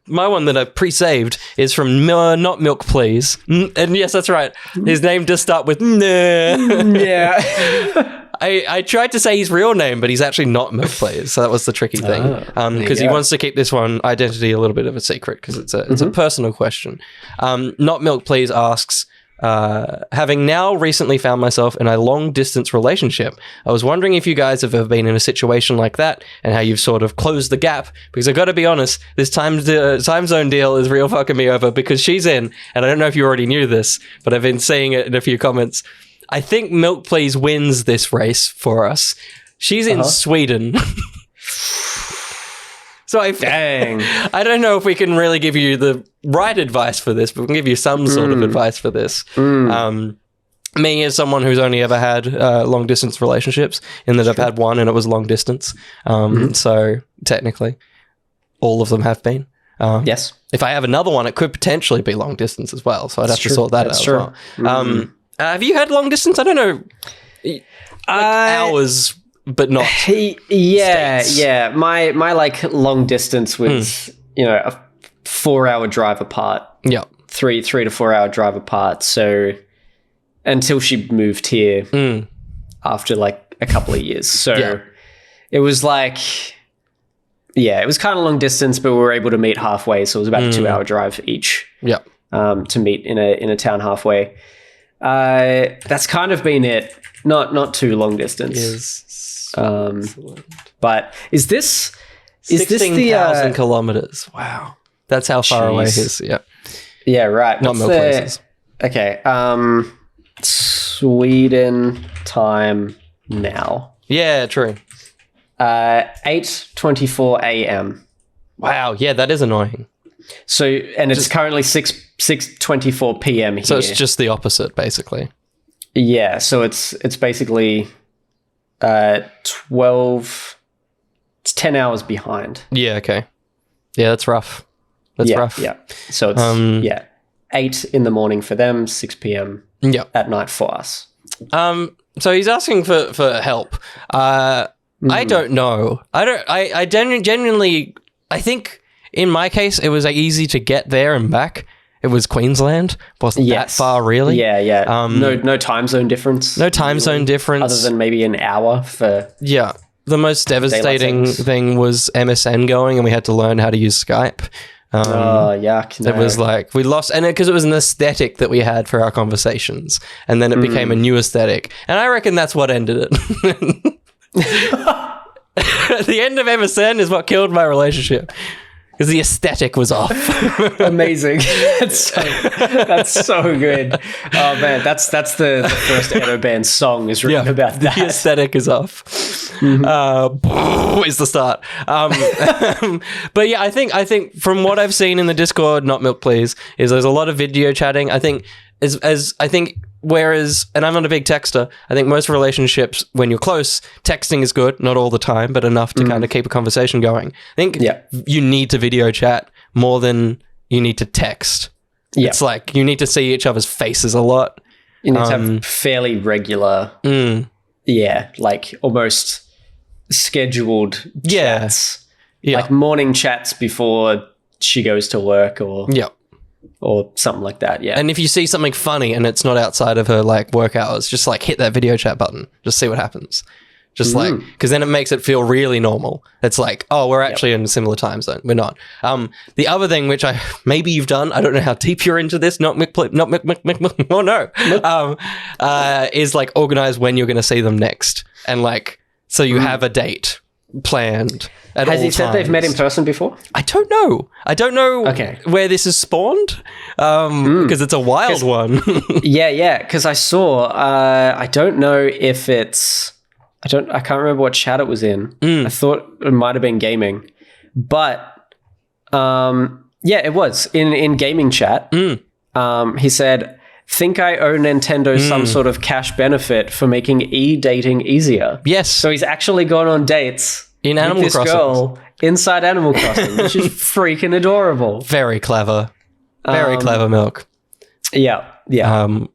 my one that I pre-saved is from Not Milk Please. And yes, that's right. His name does start with Yeah. I tried to say his real name, but he's actually not Milk Please. So that was the tricky thing. Because he wants to keep this one identity a little bit of a secret because it's a personal question. Not Milk Please asks, having now recently found myself in a long-distance relationship, I was wondering if you guys have ever been in a situation like that and how you've sort of closed the gap, because I've got to be honest, this time zone deal is real fucking me over because she's in, and I don't know if you already knew this, but I've been saying it in a few comments. I think Milk Please wins this race for us. She's in Sweden. So I don't know if we can really give you the right advice for this, but we can give you some sort of advice for this. Me as someone who's only ever had long distance relationships, in that I've had one and it was long distance. So technically, all of them have been. Yes. If I have another one, it could potentially be long distance as well. So I'd have to sort that out as well. Have you had long distance? I don't know. Like hours, but not. Yeah. My like long distance was a 4-hour drive apart. Yeah, 3 to 4 hour drive apart. So until she moved here after like a couple of years, so it was like. Yeah, it was kind of long distance, but we were able to meet halfway, so it was about a 2-hour drive each. Yeah, to meet in a town halfway. That's kind of been it. Not too long distance. Yes. But is this 16,000 kilometers? Wow, that's how far away it is. Yeah. Yeah. Right. Not Milk Places. Okay. Sweden time now. Yeah. True. 8:24 a.m. Wow, yeah, that is annoying. So, and it's currently 6:24 p.m. here. So it's just the opposite, basically. Yeah, so it's basically 12. It's 10 hours behind. Yeah. Okay. Yeah, that's rough. That's rough. Yeah. So it's 8 in the morning for them, 6 p.m. At night for us. So he's asking for help. I don't know. I genuinely, I think in my case, it was easy to get there and back. It was Queensland. Wasn't that far, really. Yeah. No time zone difference. No time zone difference. Other than maybe an hour for... Yeah. The most devastating thing was MSN going, and we had to learn how to use Skype. Yuck. No. It was like, we lost, and because it was an aesthetic that we had for our conversations, and then it became a new aesthetic. And I reckon that's what ended it. The end of MSN is what killed my relationship because the aesthetic was off. Amazing. That's so good. Oh man, that's the first ETTO band song is written about that. The aesthetic is off. Is the start. But yeah, I think from what I've seen in the Discord, not Milk Please, is there's a lot of video chatting. I think whereas, and I'm not a big texter, I think most relationships, when you're close, texting is good, not all the time, but enough to kind of keep a conversation going. I think you need to video chat more than you need to text. Yeah. It's like you need to see each other's faces a lot. You need to have fairly regular, like almost scheduled chats. Yeah. Like morning chats before she goes to work or something like that. Yeah. And if you see something funny and it's not outside of her like work hours, just like hit that video chat button. Just see what happens. Just like, because then it makes it feel really normal. It's like, oh, we're actually in a similar time zone. We're not. The other thing, which maybe you've done, I don't know how deep you're into this, is like organize when you're going to see them next. And like, so you have a date planned. Has he said they've met in person before? I don't know. Where this is spawned because it's a wild one. Yeah. Because I saw, I don't know if it's, I can't remember what chat it was in. I thought it might have been gaming, but it was in gaming chat. He said, think I owe Nintendo some sort of cash benefit for making e-dating easier. Yes. So he's actually gone on dates in Animal Crossing. Girl inside Animal Crossing, which is freaking adorable. Very clever. Very clever, Milk. Yeah.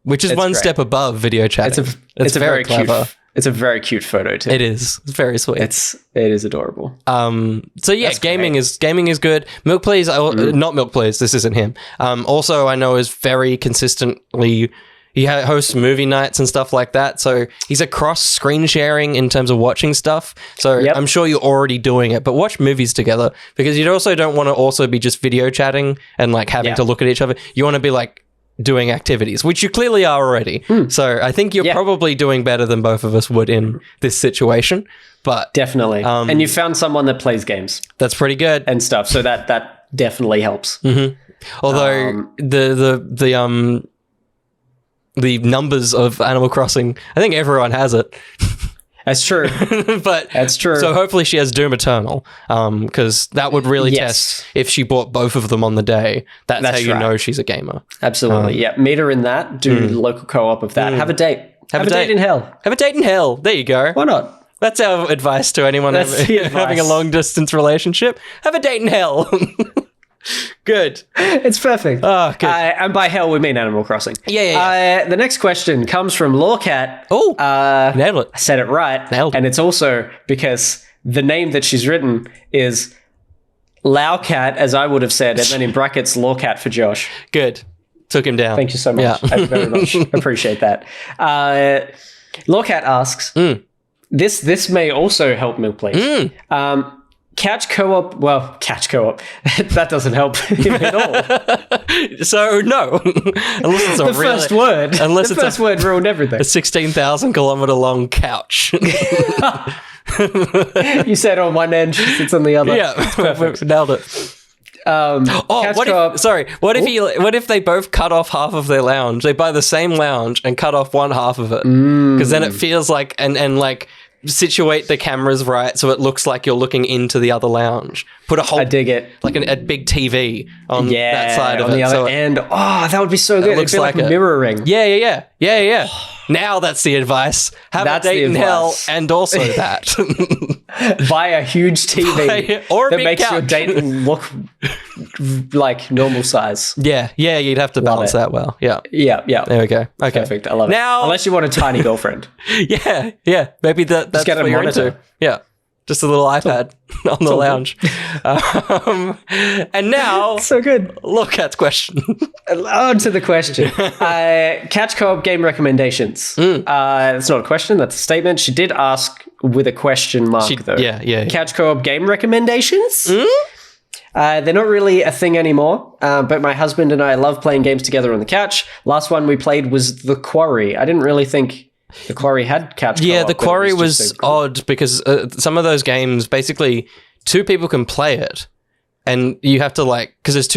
Which is one step above video chatting. It's very clever. Cute. It's a very cute photo too. It is. It's very sweet. It is adorable. So yeah, gaming is good. Milk Please, not Milk Please. This isn't him. Also, I know is very consistently. He hosts movie nights and stuff like that. So he's across screen sharing in terms of watching stuff. So I'm sure you're already doing it, but watch movies together because you also don't want to also be just video chatting and like having to look at each other. You want to be like doing activities, which you clearly are already. So I think you're probably doing better than both of us would in this situation. But definitely. And you found someone that plays games. That's pretty good. And stuff. So that definitely helps. Although the numbers of Animal Crossing, I think everyone has it. That's true. But that's true. So hopefully she has Doom Eternal, because that would really test if she bought both of them on the day. That's how you know she's a gamer. Absolutely. Meet her in that. Do local co-op of that. Have a date. Have a date in hell. Have a date in hell. There you go. Why not? That's our advice to anyone having a long distance relationship. Have a date in hell. Good. It's perfect. Oh, good. And by hell, we mean Animal Crossing. Yeah. The next question comes from Lawcat. Oh, nailed it. I said it right. Nailed it. And it's also because the name that she's written is Lowcat, as I would have said, and then in brackets, Lawcat for Josh. Good. Took him down. Thank you so much. Yeah. I very much appreciate that. Lawcat asks, this may also help Milk Please. Catch co-op, that doesn't help him at all. So, no. Unless it's the first word. Unless the first word ruined everything. A 16,000 kilometer long couch. You said on one end, she sits on the other. Yeah, perfect. Nailed it. What if they both cut off half of their lounge? They buy the same lounge and cut off one half of it. Because then it feels like, and like, situate the cameras right so it looks like you're looking into the other lounge. Put a whole, I dig it, like a big TV on that side of it. On the other end. Oh, that would be so good. It looks like mirroring. Yeah. Now that's the advice. Have a date in hell, and also that. Buy a huge TV or a that big makes couch. your date look like normal size. Yeah, you'd have to balance that well. Yeah. There we go. Okay. Perfect. I love it. Now, unless you want a tiny girlfriend. Yeah. Maybe that's get a what you're monitor. into. Yeah. Just a little iPad on the lounge. And now, so good. Look at question. On to the question. Catch co-op game recommendations. That's not a question, that's a statement. She did ask with a question mark, though. Yeah. Catch co-op game recommendations? They're not really a thing anymore, but my husband and I love playing games together on the couch. Last one we played was The Quarry. I didn't really think The Quarry had couch co-op. Yeah, The Quarry was odd because some of those games, basically, two people can play it, and you have to because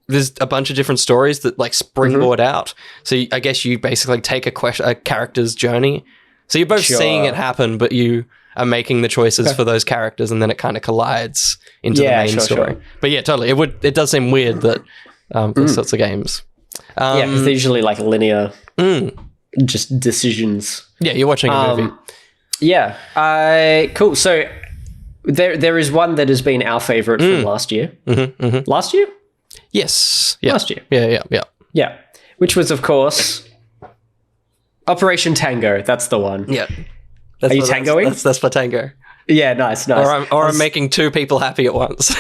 there's a bunch of different stories that springboard out. So I guess you basically take a character's journey. So you're both seeing it happen, but you are making the choices for those characters, and then it kind of collides into the main story. Sure. But yeah, totally. It does seem weird that those sorts of games. Because they're usually linear. Just decisions. Yeah, you're watching a movie. Yeah. Cool. So there is one that has been our favorite from last year. Last year? Yes. Yeah. Last year. Yeah. Which was, of course, Operation Tango. That's the one. Yeah. Are you tangoing? That's for tango. Yeah, nice. Or I'm making two people happy at once.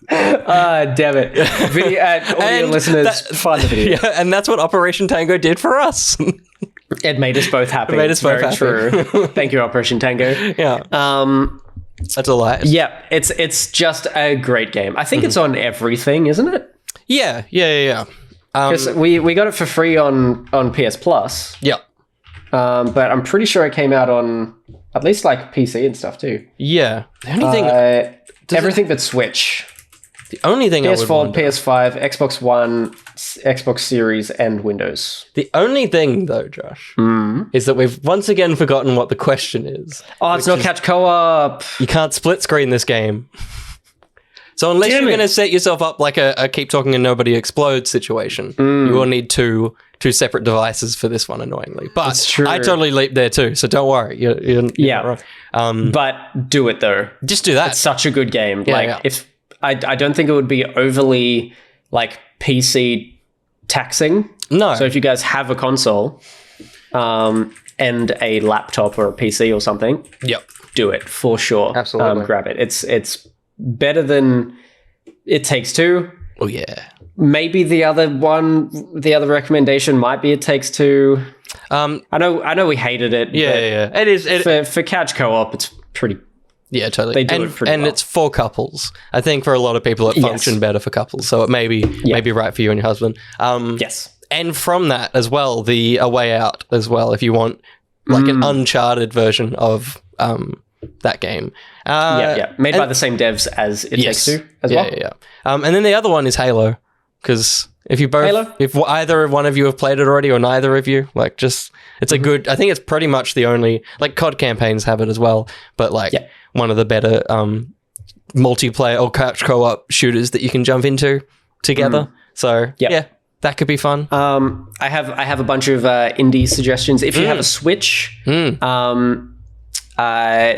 Damn it. Audio listeners, find the video. Yeah, and that's what Operation Tango did for us. It made us both happy. It made us both happy. True. Thank you, Operation Tango. Yeah. That's a lie. Yeah, it's just a great game. I think it's on everything, isn't it? Yeah. Because we got it for free on PS Plus. Yeah. But I'm pretty sure it came out on at least PC and stuff too. Yeah. The only thing... everything but Switch. The only thing PS4, PS5, Xbox One, Xbox Series, and Windows. The only thing, though, Josh, is that we've once again forgotten what the question is. Oh, it's not catch co-op. You can't split screen this game. So unless you're going to set yourself up like a keep talking and nobody explodes situation, you will need two separate devices for this one, annoyingly. But that's true. I totally leaped there too, so don't worry. You're not wrong. But do it, though. Just do that. It's such a good game. Yeah, if I don't think it would be overly PC taxing. No. So if you guys have a console and a laptop or a PC or something, do it for sure. Absolutely. Grab it. It's better than It Takes Two. Oh yeah. Maybe the other recommendation might be It Takes Two. I know we hated it. Yeah. It is for couch co-op. It's pretty. Yeah, totally. They do it pretty well. It's for couples. I think for a lot of people it functioned better for couples. So it may be right for you and your husband. Yes. And from that as well, A Way Out as well, if you want an Uncharted version of that game. Made by the same devs as It Takes Two as well. Yeah. And then the other one is Halo, because if either one of you have played it already or neither of you, it's a good. I think it's pretty much the only COD campaigns have it as well, but one of the better multiplayer or couch co-op shooters that you can jump into together. So That could be fun. I have a bunch of indie suggestions. If you have a Switch,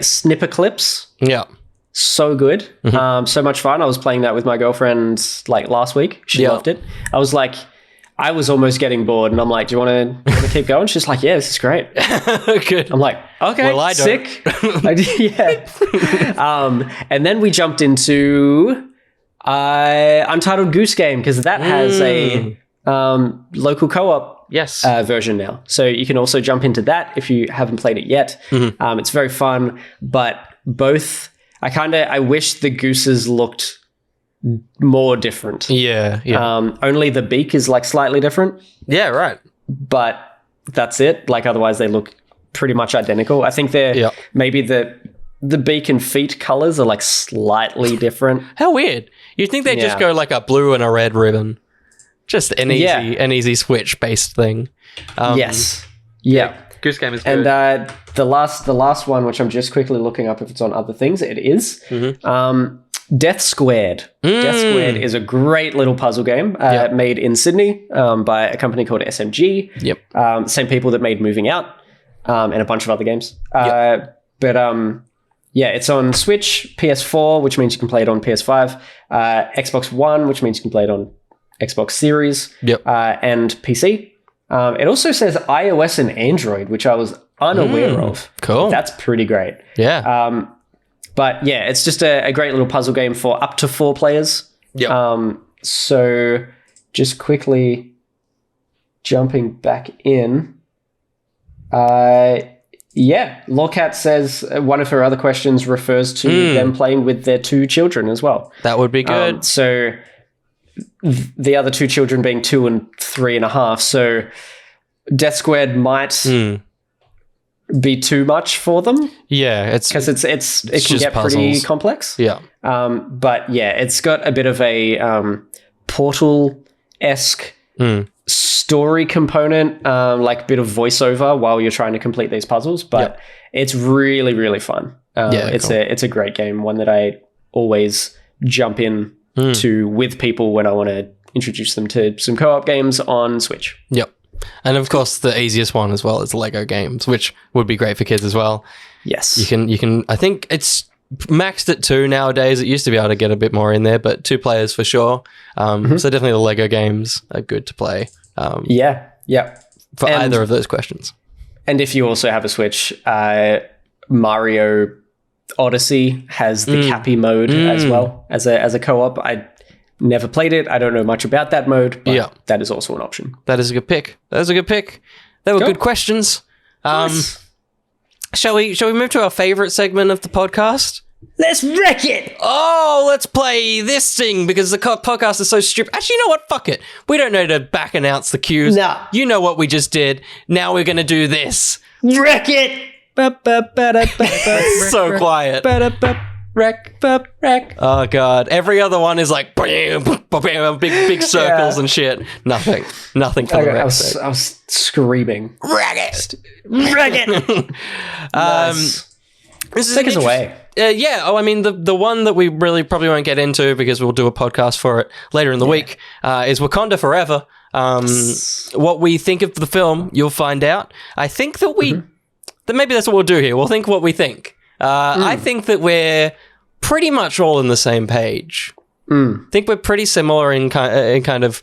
Snipper Clips. Yeah. So good. So much fun. I was playing that with my girlfriend like last week. She loved it. I was like, I was almost getting bored, and I'm like, do you want to keep going? She's like, yeah, this is great. Good. I'm like, okay, well, I don't. sick. Yeah. And then we jumped into Untitled Goose Game, because that has a local co-op version now. So you can also jump into that if you haven't played it yet. It's very fun, but both, I wish the gooses looked more different. Yeah. Only the beak is like slightly different. Yeah, right. But that's it. Like otherwise they look pretty much identical. I think they're maybe the beak and feet colors are like slightly different. How weird. You'd think they'd just go like a blue and a red ribbon. Just an easy Switch based thing. Yes. Yeah. Goose Game is good. And the last one, which I'm just quickly looking up if it's on other things, it is. Death Squared. Death Squared is a great little puzzle game made in Sydney by a company called SMG. Same people that made Moving Out and a bunch of other games. But it's on Switch, PS4, which means you can play it on PS5, Xbox One, which means you can play it on Xbox Series, and PC. It also says iOS and Android, which I was unaware of. Cool. That's pretty great. Yeah. But yeah, it's just a great little puzzle game for up to 4 players. So just quickly jumping back in. Lawcat says one of her other questions refers to them playing with their 2 children as well. That would be good. So the other 2 children being 2 and 3.5. So Death Squared might be too much for them. Yeah, it's because it can get puzzles. pretty complex. Yeah. But yeah, it's got a bit of a Portal-esque story component, like a bit of voiceover while you're trying to complete these puzzles. But it's really, really fun. It's a great game, one that I always jump in to with people when I want to introduce them to some co-op games on Switch. Yep. And of course, the easiest one as well is Lego games, which would be great for kids as well. Yes. You can. I think it's maxed at 2 nowadays. It used to be able to get a bit more in there, but 2 players for sure. So definitely the Lego games are good to play. For either of those questions. And if you also have a Switch, Mario Odyssey has the Cappy mode as well as a co-op. I never played it. I don't know much about that mode, but that is also an option. That is a good pick. They were good questions. Shall we move to our favorite segment of the podcast? Let's wreck it! Oh, let's play this thing because the podcast is so stupid. Actually, you know what? Fuck it. We don't need to back announce the cues. Nah. You know what we just did. Now we're going to do this. Wreck it! So quiet. Wreck. Oh, God. Every other one is like big circles and shit. Nothing for the rest. I was screaming. Wreck it! Nice. Take us away. I mean, the one that we really probably won't get into because we'll do a podcast for it later in the week is Wakanda Forever. What we think of the film, you'll find out. I think that that maybe that's what we'll do here. We'll think what we think. I think that we're pretty much all in the same page. I think we're pretty similar in kind of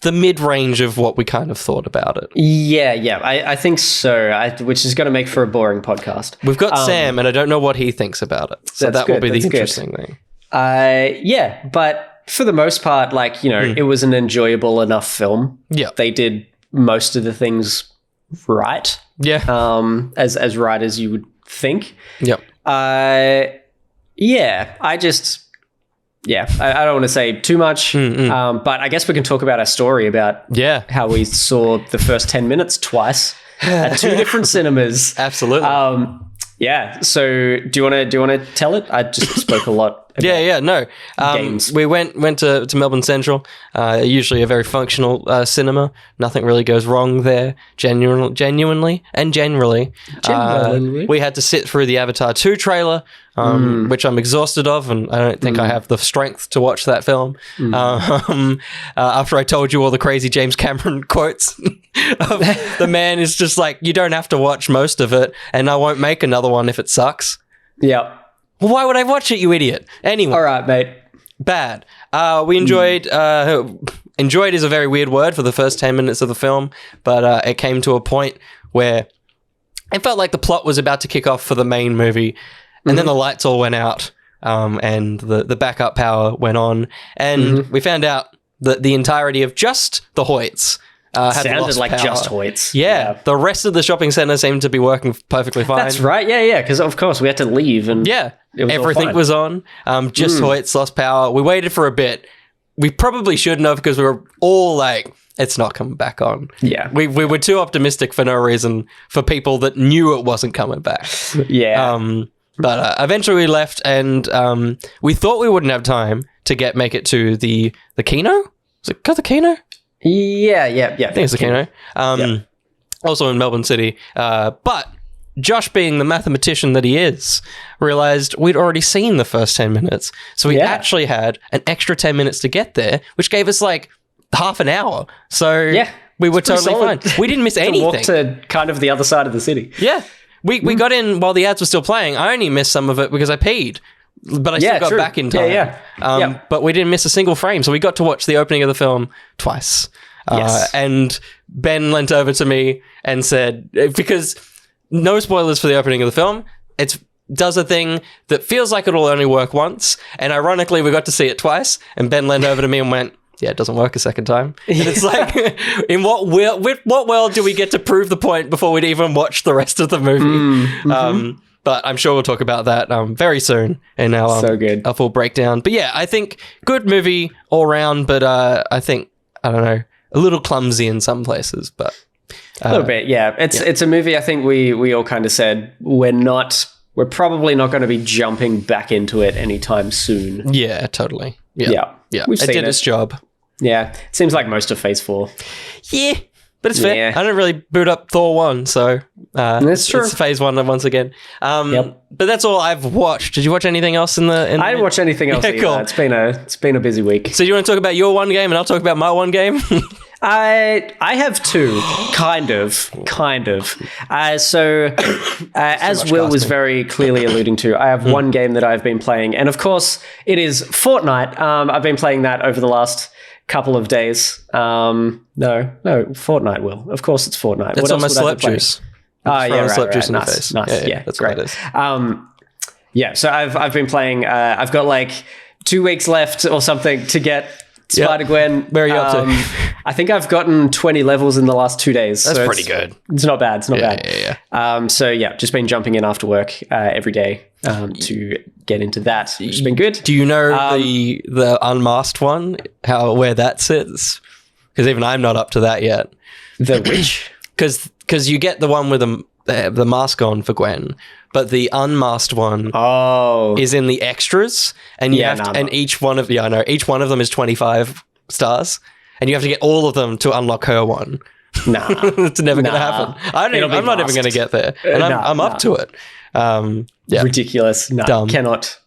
the mid-range of what we kind of thought about it. Yeah. I think so, which is going to make for a boring podcast. We've got Sam, and I don't know what he thinks about it. So that will be the interesting thing. But for the most part, like, it was an enjoyable enough film. Yeah. They did most of the things right. Yeah. As right as you would think. Yep. I don't want to say too much, but I guess we can talk about our story about how we saw the first 10 minutes twice at 2 different cinemas. Absolutely. So do you want to tell it? I just spoke a lot. No. Games. We went to Melbourne Central, usually a very functional cinema. Nothing really goes wrong there, genuinely and generally. We had to sit through the Avatar 2 trailer, which I'm exhausted of, and I don't think I have the strength to watch that film. After I told you all the crazy James Cameron quotes, the man is just like, you don't have to watch most of it, and I won't make another one if it sucks. Yeah. Well, why would I watch it, you idiot? Anyway. All right, mate. Bad. We enjoyed... enjoyed is a very weird word for the first 10 minutes of the film, but it came to a point where it felt like the plot was about to kick off for the main movie, and then the lights all went out, and the backup power went on, and we found out that the entirety of just the Hoyts sounded like power. just Hoyts. Yeah, the rest of the shopping centre seemed to be working perfectly fine. That's right. Yeah, because of course we had to leave, and everything was on. Just Hoyts lost power. We waited for a bit. We probably shouldn't have, because we were all like, it's not coming back on. Yeah. We were too optimistic for no reason for people that knew it wasn't coming back. Yeah. But eventually we left, and we thought we wouldn't have time to make it to the Kino? Was it called the Kino? Yeah. I think it's the Kino. Also in Melbourne City. But Josh, being the mathematician that he is, realised we'd already seen the first 10 minutes. So we actually had an extra 10 minutes to get there, which gave us like half an hour. So we were totally fine. We didn't miss anything. Walk to kind of the other side of the city. Yeah. We got in while the ads were still playing. I only missed some of it because I peed, but I still got back in time. But we didn't miss a single frame, so we got to watch the opening of the film twice. And Ben leant over to me and said, because no spoilers for the opening of the film, it does a thing that feels like it'll only work once, and ironically we got to see it twice, and Ben leaned over to me and went, yeah, it doesn't work a second time. And it's like, in what world do we get to prove the point before we'd even watch the rest of the movie? But I'm sure we'll talk about that very soon in our full breakdown. But yeah, I think good movie all round, but I think, I don't know, a little clumsy in some places, but... a little bit, yeah. It's a movie I think we all kind of said we're probably not going to be jumping back into it anytime soon. Yeah, totally. Yeah. We've seen it did its job. Yeah, it seems like most of Phase 4. Yeah, but it's fair. I don't really boot up Thor 1, so that's true. It's Phase 1 once again. But that's all I've watched. Did you watch anything else in the... I didn't watch anything else either. Cool. It's been a buszy week. So you want to talk about your one game and I'll talk about my one game? I have two, kind of. As Will was very clearly alluding to, I have one game that I've been playing, and of course it is Fortnite. I've been playing that over the last couple of days. No, Fortnite, Will. Of course it's Fortnite. That's on my slurp juice. Oh, yeah, right. Juice in nice, the face. Nice. Yeah, that's great. what it is. So I've been playing. I've got like 2 weeks left or something to get Spider-Gwen. Where are you up to? I think I've gotten 20 levels in the last 2 days. That's pretty good. It's not bad. Yeah. Just been jumping in after work every day to get into that, which has been good. Do you know the unmasked one, where that sits? Because even I'm not up to that yet. The which? Because you get the one with the mask on for Gwen, but the unmasked one is in the extras, and you have to, and each one of them is 25 stars, and you have to get all of them to unlock her one. Nah, it's never going to happen. I'm not even going to get there, and I'm up to it. Ridiculous. No, dumb. Cannot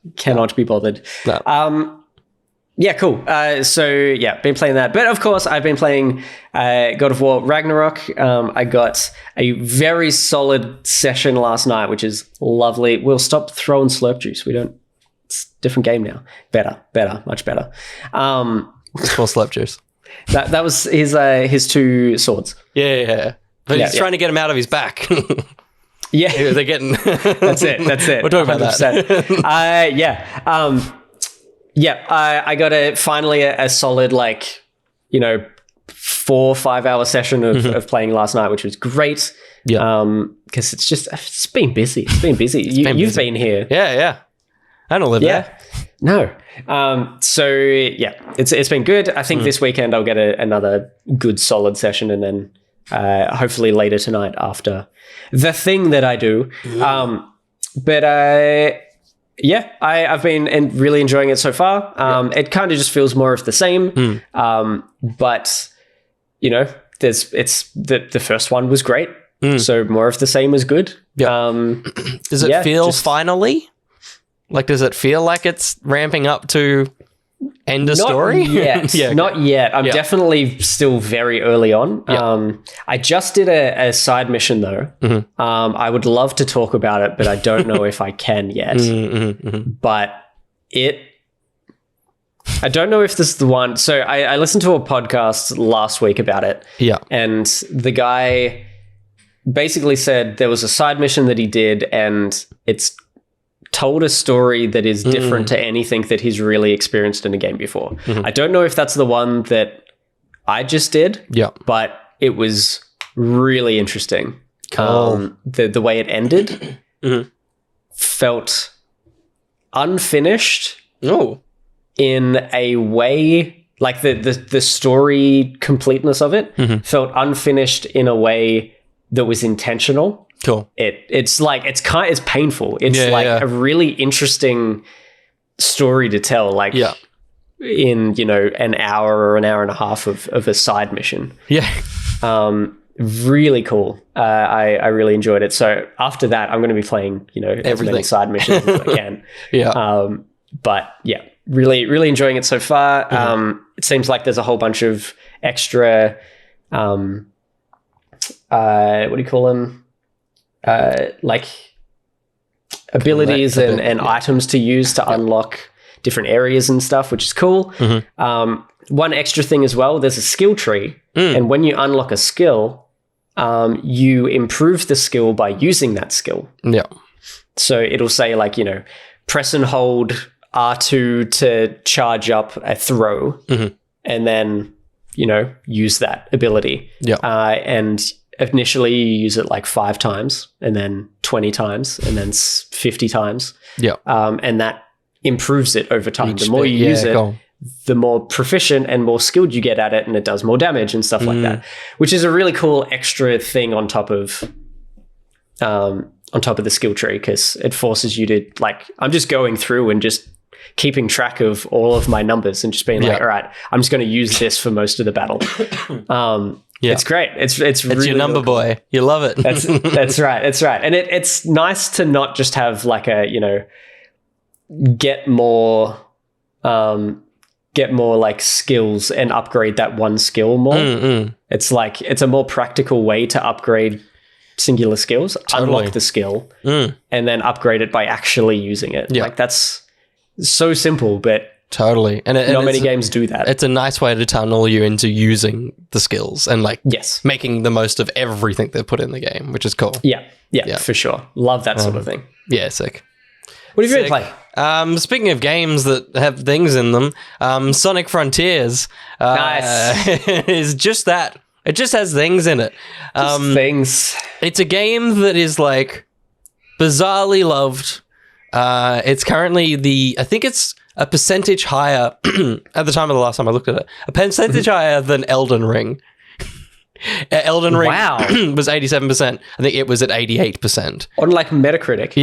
be bothered. No. Cool. Been playing that. But of course, I've been playing God of War Ragnarok. I got a very solid session last night, which is lovely. We'll stop throwing slurp juice. It's a different game now. Better, much better. It's called slurp juice. That was his 2 swords. Yeah. But he's trying to get him out of his back. Yeah. They're getting... That's it. We're talking 100%. About that. I got finally a solid 4 or 5 hour session of playing last night, which was great. Yeah. Because it's been busy. You've been here. Yeah. I don't live there. No. It's been good. I think this weekend I'll get another good solid session, and then hopefully later tonight after the thing that I do. Yeah, I've been really enjoying it so far. It kind of just feels more of the same. But, you know, the first one was great. So more of the same is good. Does it feel finally? Like, does it feel like it's ramping up to end a story? Not yet. I'm definitely still very early on. I just did a side mission though. I would love to talk about it, but I don't know if I can yet. But I don't know if this is the one. So I listened to a podcast last week about it. And the guy basically said there was a side mission that he did, and it's told a story that is different to anything that he's really experienced in a game before. I don't know if that's the one that I just did, but it was really interesting. The way it ended felt unfinished in a way, like the story completeness of it felt unfinished in a way that was intentional. It's painful. It's a really interesting story to tell, like in, you know, an hour or an hour and a half of a side mission. Really cool. I really enjoyed it. So after that, I'm going to be playing, you know, as many side missions as I can. But yeah, really enjoying it so far. It seems like there's a whole bunch of extra, what do you call them? Like abilities and items to use to unlock different areas and stuff, which is cool. One extra thing as well, there's a skill tree. And when you unlock a skill, you improve the skill by using that skill. So it'll say, like, you know, press and hold R2 to charge up a throw, and then, you know, use that ability. And initially you use it like 5 times, and then 20 times, and then 50 times. And that improves it over time. The more you use it, the more proficient and more skilled you get at it, and it does more damage and stuff like that, which is a really cool extra thing on top of the skill tree, because it forces you to, like, I'm just going through and just keeping track of all of my numbers and just being like, all right, I'm just going to use this for most of the battle. It's great. It's really your number boy. You love it. That's right. It's right. And it's nice to not just have like a, you know, get more like skills and upgrade that one skill more. It's like, it's a more practical way to upgrade singular skills, unlock the skill, and then upgrade it by actually using it. Like, that's so simple, but and not many games do that. It's a nice way to tunnel you into using the skills and, like, making the most of everything they've put in the game, which is cool. For sure. Love that sort of thing. Sick. What have you been playing? Speaking of games that have things in them, Sonic Frontiers is just that. It just has things in it. Things. It's a game that is, like, bizarrely loved. It's currently I think it's a percentage higher at the time of the last time I looked at it, a percentage higher than Elden Ring. Elden Ring was 87%. I think it was at 88%. On, like, Metacritic.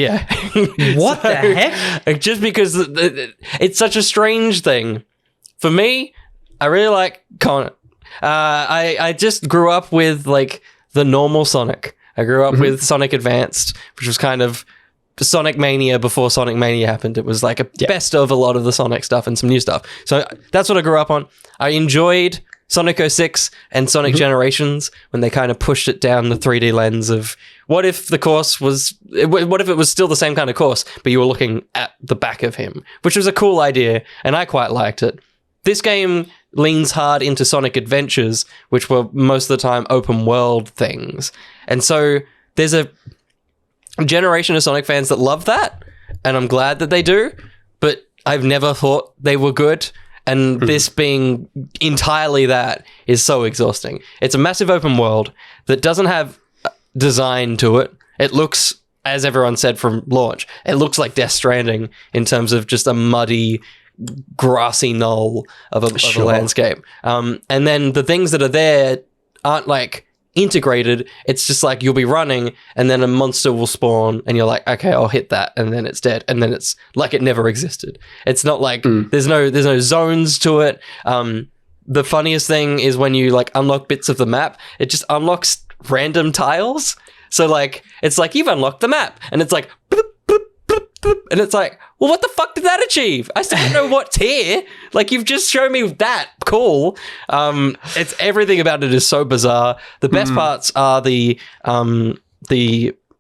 What the heck? Just because it's such a strange thing. For me, I really like Connor. I just grew up with, like, the normal Sonic. I grew up with Sonic Advanced, which was kind of Sonic Mania before Sonic Mania happened. It was like a best of a lot of the Sonic stuff and some new stuff. So that's what I grew up on. I enjoyed Sonic 06 and Sonic Generations when they kind of pushed it down the 3D lens of what if it was still the same kind of course, but you were looking at the back of him, which was a cool idea, and I quite liked it. This game leans hard into Sonic Adventures, which were most of the time open world things. And so there's a generation of Sonic fans that love that, and I'm glad that they do, but I've never thought they were good. And this being entirely that is so exhausting. It's a massive open world that doesn't have design to it. It looks, as everyone said from launch, it looks like Death Stranding in terms of just a muddy, grassy knoll of a landscape. And then the things that are there aren't like integrated. It's just like you'll be running and then a monster will spawn and you're like, okay, I'll hit that, and then it's dead, and then it's like it never existed. It's not like there's no zones to it. The funniest thing is when you like unlock bits of the map, it just unlocks random tiles. So like it's like you've unlocked the map and it's like bloop, bloop, bloop, bloop, and it's like, well, what the fuck did that achieve? I still don't know what's here. Like, you've just shown me that. Cool. It's everything about it is so bizarre. The best parts are the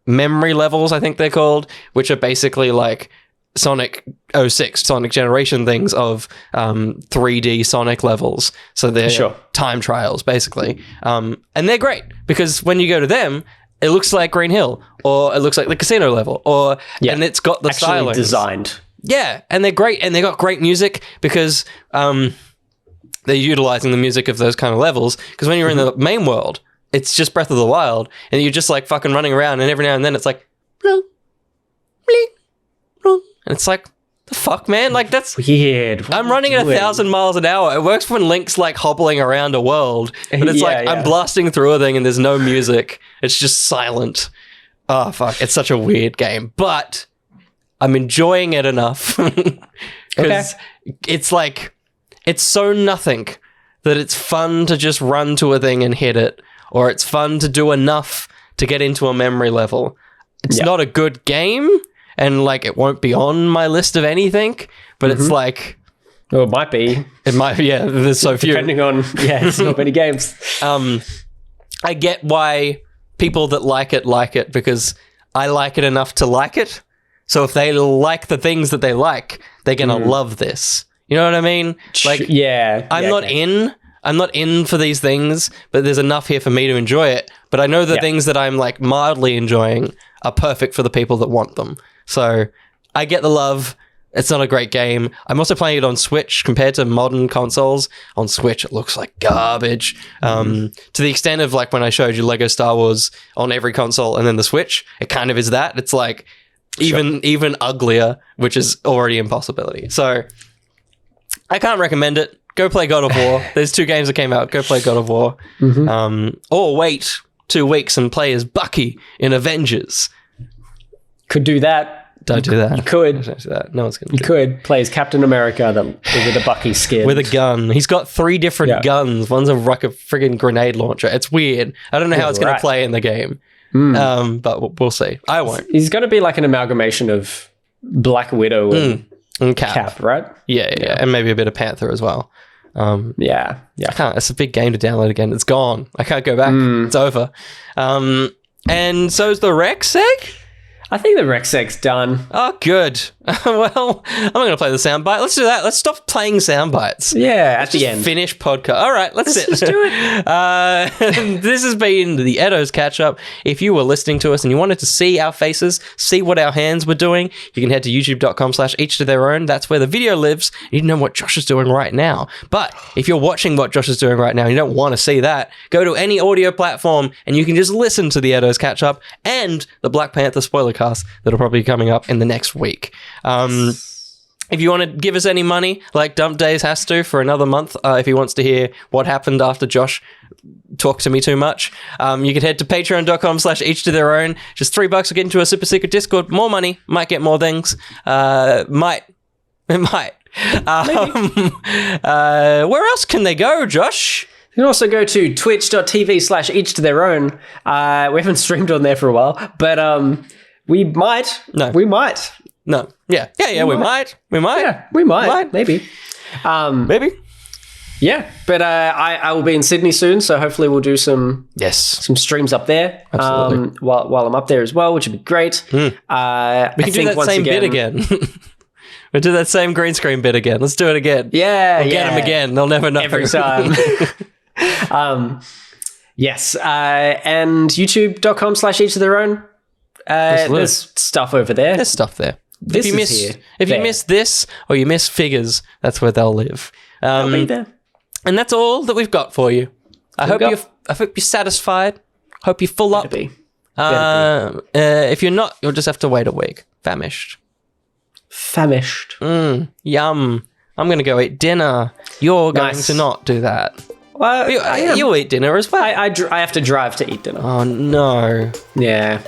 memory levels, I think they're called, which are basically like Sonic 06, Sonic Generation things of 3D Sonic levels. So they're time trials, basically. And they're great because when you go to them, it looks like Green Hill, or it looks like the casino level, and it's got the stylings designed. Yeah, and they're great, and they got great music because they're utilizing the music of those kind of levels. Because when you're in the main world, it's just Breath of the Wild, and you're just like fucking running around, and every now and then it's like, and it's like, the fuck, man? Like, that's weird. I'm running at 1,000 miles an hour. It works when Link's like hobbling around a world, but it's I'm blasting through a thing and there's no music. It's just silent. Oh, fuck. It's such a weird game, but I'm enjoying it enough because it's like, it's so nothing that it's fun to just run to a thing and hit it, or it's fun to do enough to get into a memory level. It's not a good game. And, like, it won't be on my list of anything, but it's like... Well, it might be. It might, yeah, there's so few. Depending on, there's not many games. I get why people that like it, because I like it enough to like it. So if they like the things that they like, they're going to love this. You know what I mean? Like, I'm not in for these things, but there's enough here for me to enjoy it. But I know the things that I'm, like, mildly enjoying are perfect for the people that want them. So I get the love. It's not a great game. I'm also playing it on Switch compared to modern consoles. On Switch, it looks like garbage. To the extent of like when I showed you Lego Star Wars on every console and then the Switch, it kind of is that. It's like even uglier, which is already an impossibility. So I can't recommend it. Go play God of War. There's 2 games that came out. Go play God of War. Or wait 2 weeks and play as Bucky in Avengers. Could do that. Don't do that. You could. Don't do that. No one's going to do that. You could play as Captain America with a Bucky skin. With a gun. He's got 3 different guns. One's like a friggin' grenade launcher. It's weird. I don't know how it's going to play in the game. But we'll see. I won't. He's going to be like an amalgamation of Black Widow and Cap, right? Yeah. And maybe a bit of Panther as well. I can't. It's a big game to download again. It's gone. I can't go back. It's over. And so's the rec seg? I think the rec seg's done. Oh, good. Well, I'm going to play the soundbite. Let's do that. Let's stop playing soundbites. Yeah, at the end. Finish podcast. All right, let's do it. This has been the ETTO's catch-up. If you were listening to us and you wanted to see our faces, see what our hands were doing, you can head to youtube.com/each to their own. That's where the video lives. You know what Josh is doing right now. But if you're watching what Josh is doing right now and you don't want to see that, go to any audio platform and you can just listen to the ETTO's catch-up and the Black Panther spoiler cast that'll probably be coming up in the next week. If you want to give us any money, like Dump Days has to for another month, if he wants to hear what happened after Josh talked to me too much, you can head to patreon.com/each to their own. Just $3 will get into a super secret Discord. More money, might get more things. It might. Where else can they go, Josh? You can also go to twitch.tv/each to their own. We haven't streamed on there for a while, but we might. No. We might. No. Yeah, we might. Yeah, we might. Maybe. Maybe. Yeah, but I will be in Sydney soon, so hopefully we'll do some streams up there. Absolutely. While I'm up there as well, which would be great. We can do that same bit again. We'll do that same green screen bit again. Let's do it again. Yeah, we'll get them again. They'll never know. Every time. Yes, and youtube.com/each to their own. There's stuff over there. There's stuff there. If you miss this or you miss figures, that's where they'll live. They'll be there. And that's all that we've got for you. I hope you're satisfied. Hope you're full up. If you're not, you'll just have to wait a week. Famished. Yum. I'm going to go eat dinner. You're going to not do that. Well, you eat dinner as well. I have to drive to eat dinner. Oh, no. Yeah.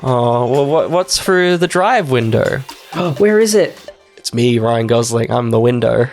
Oh, well, what's through the drive window? Where is it? It's me, Ryan Gosling. I'm the window.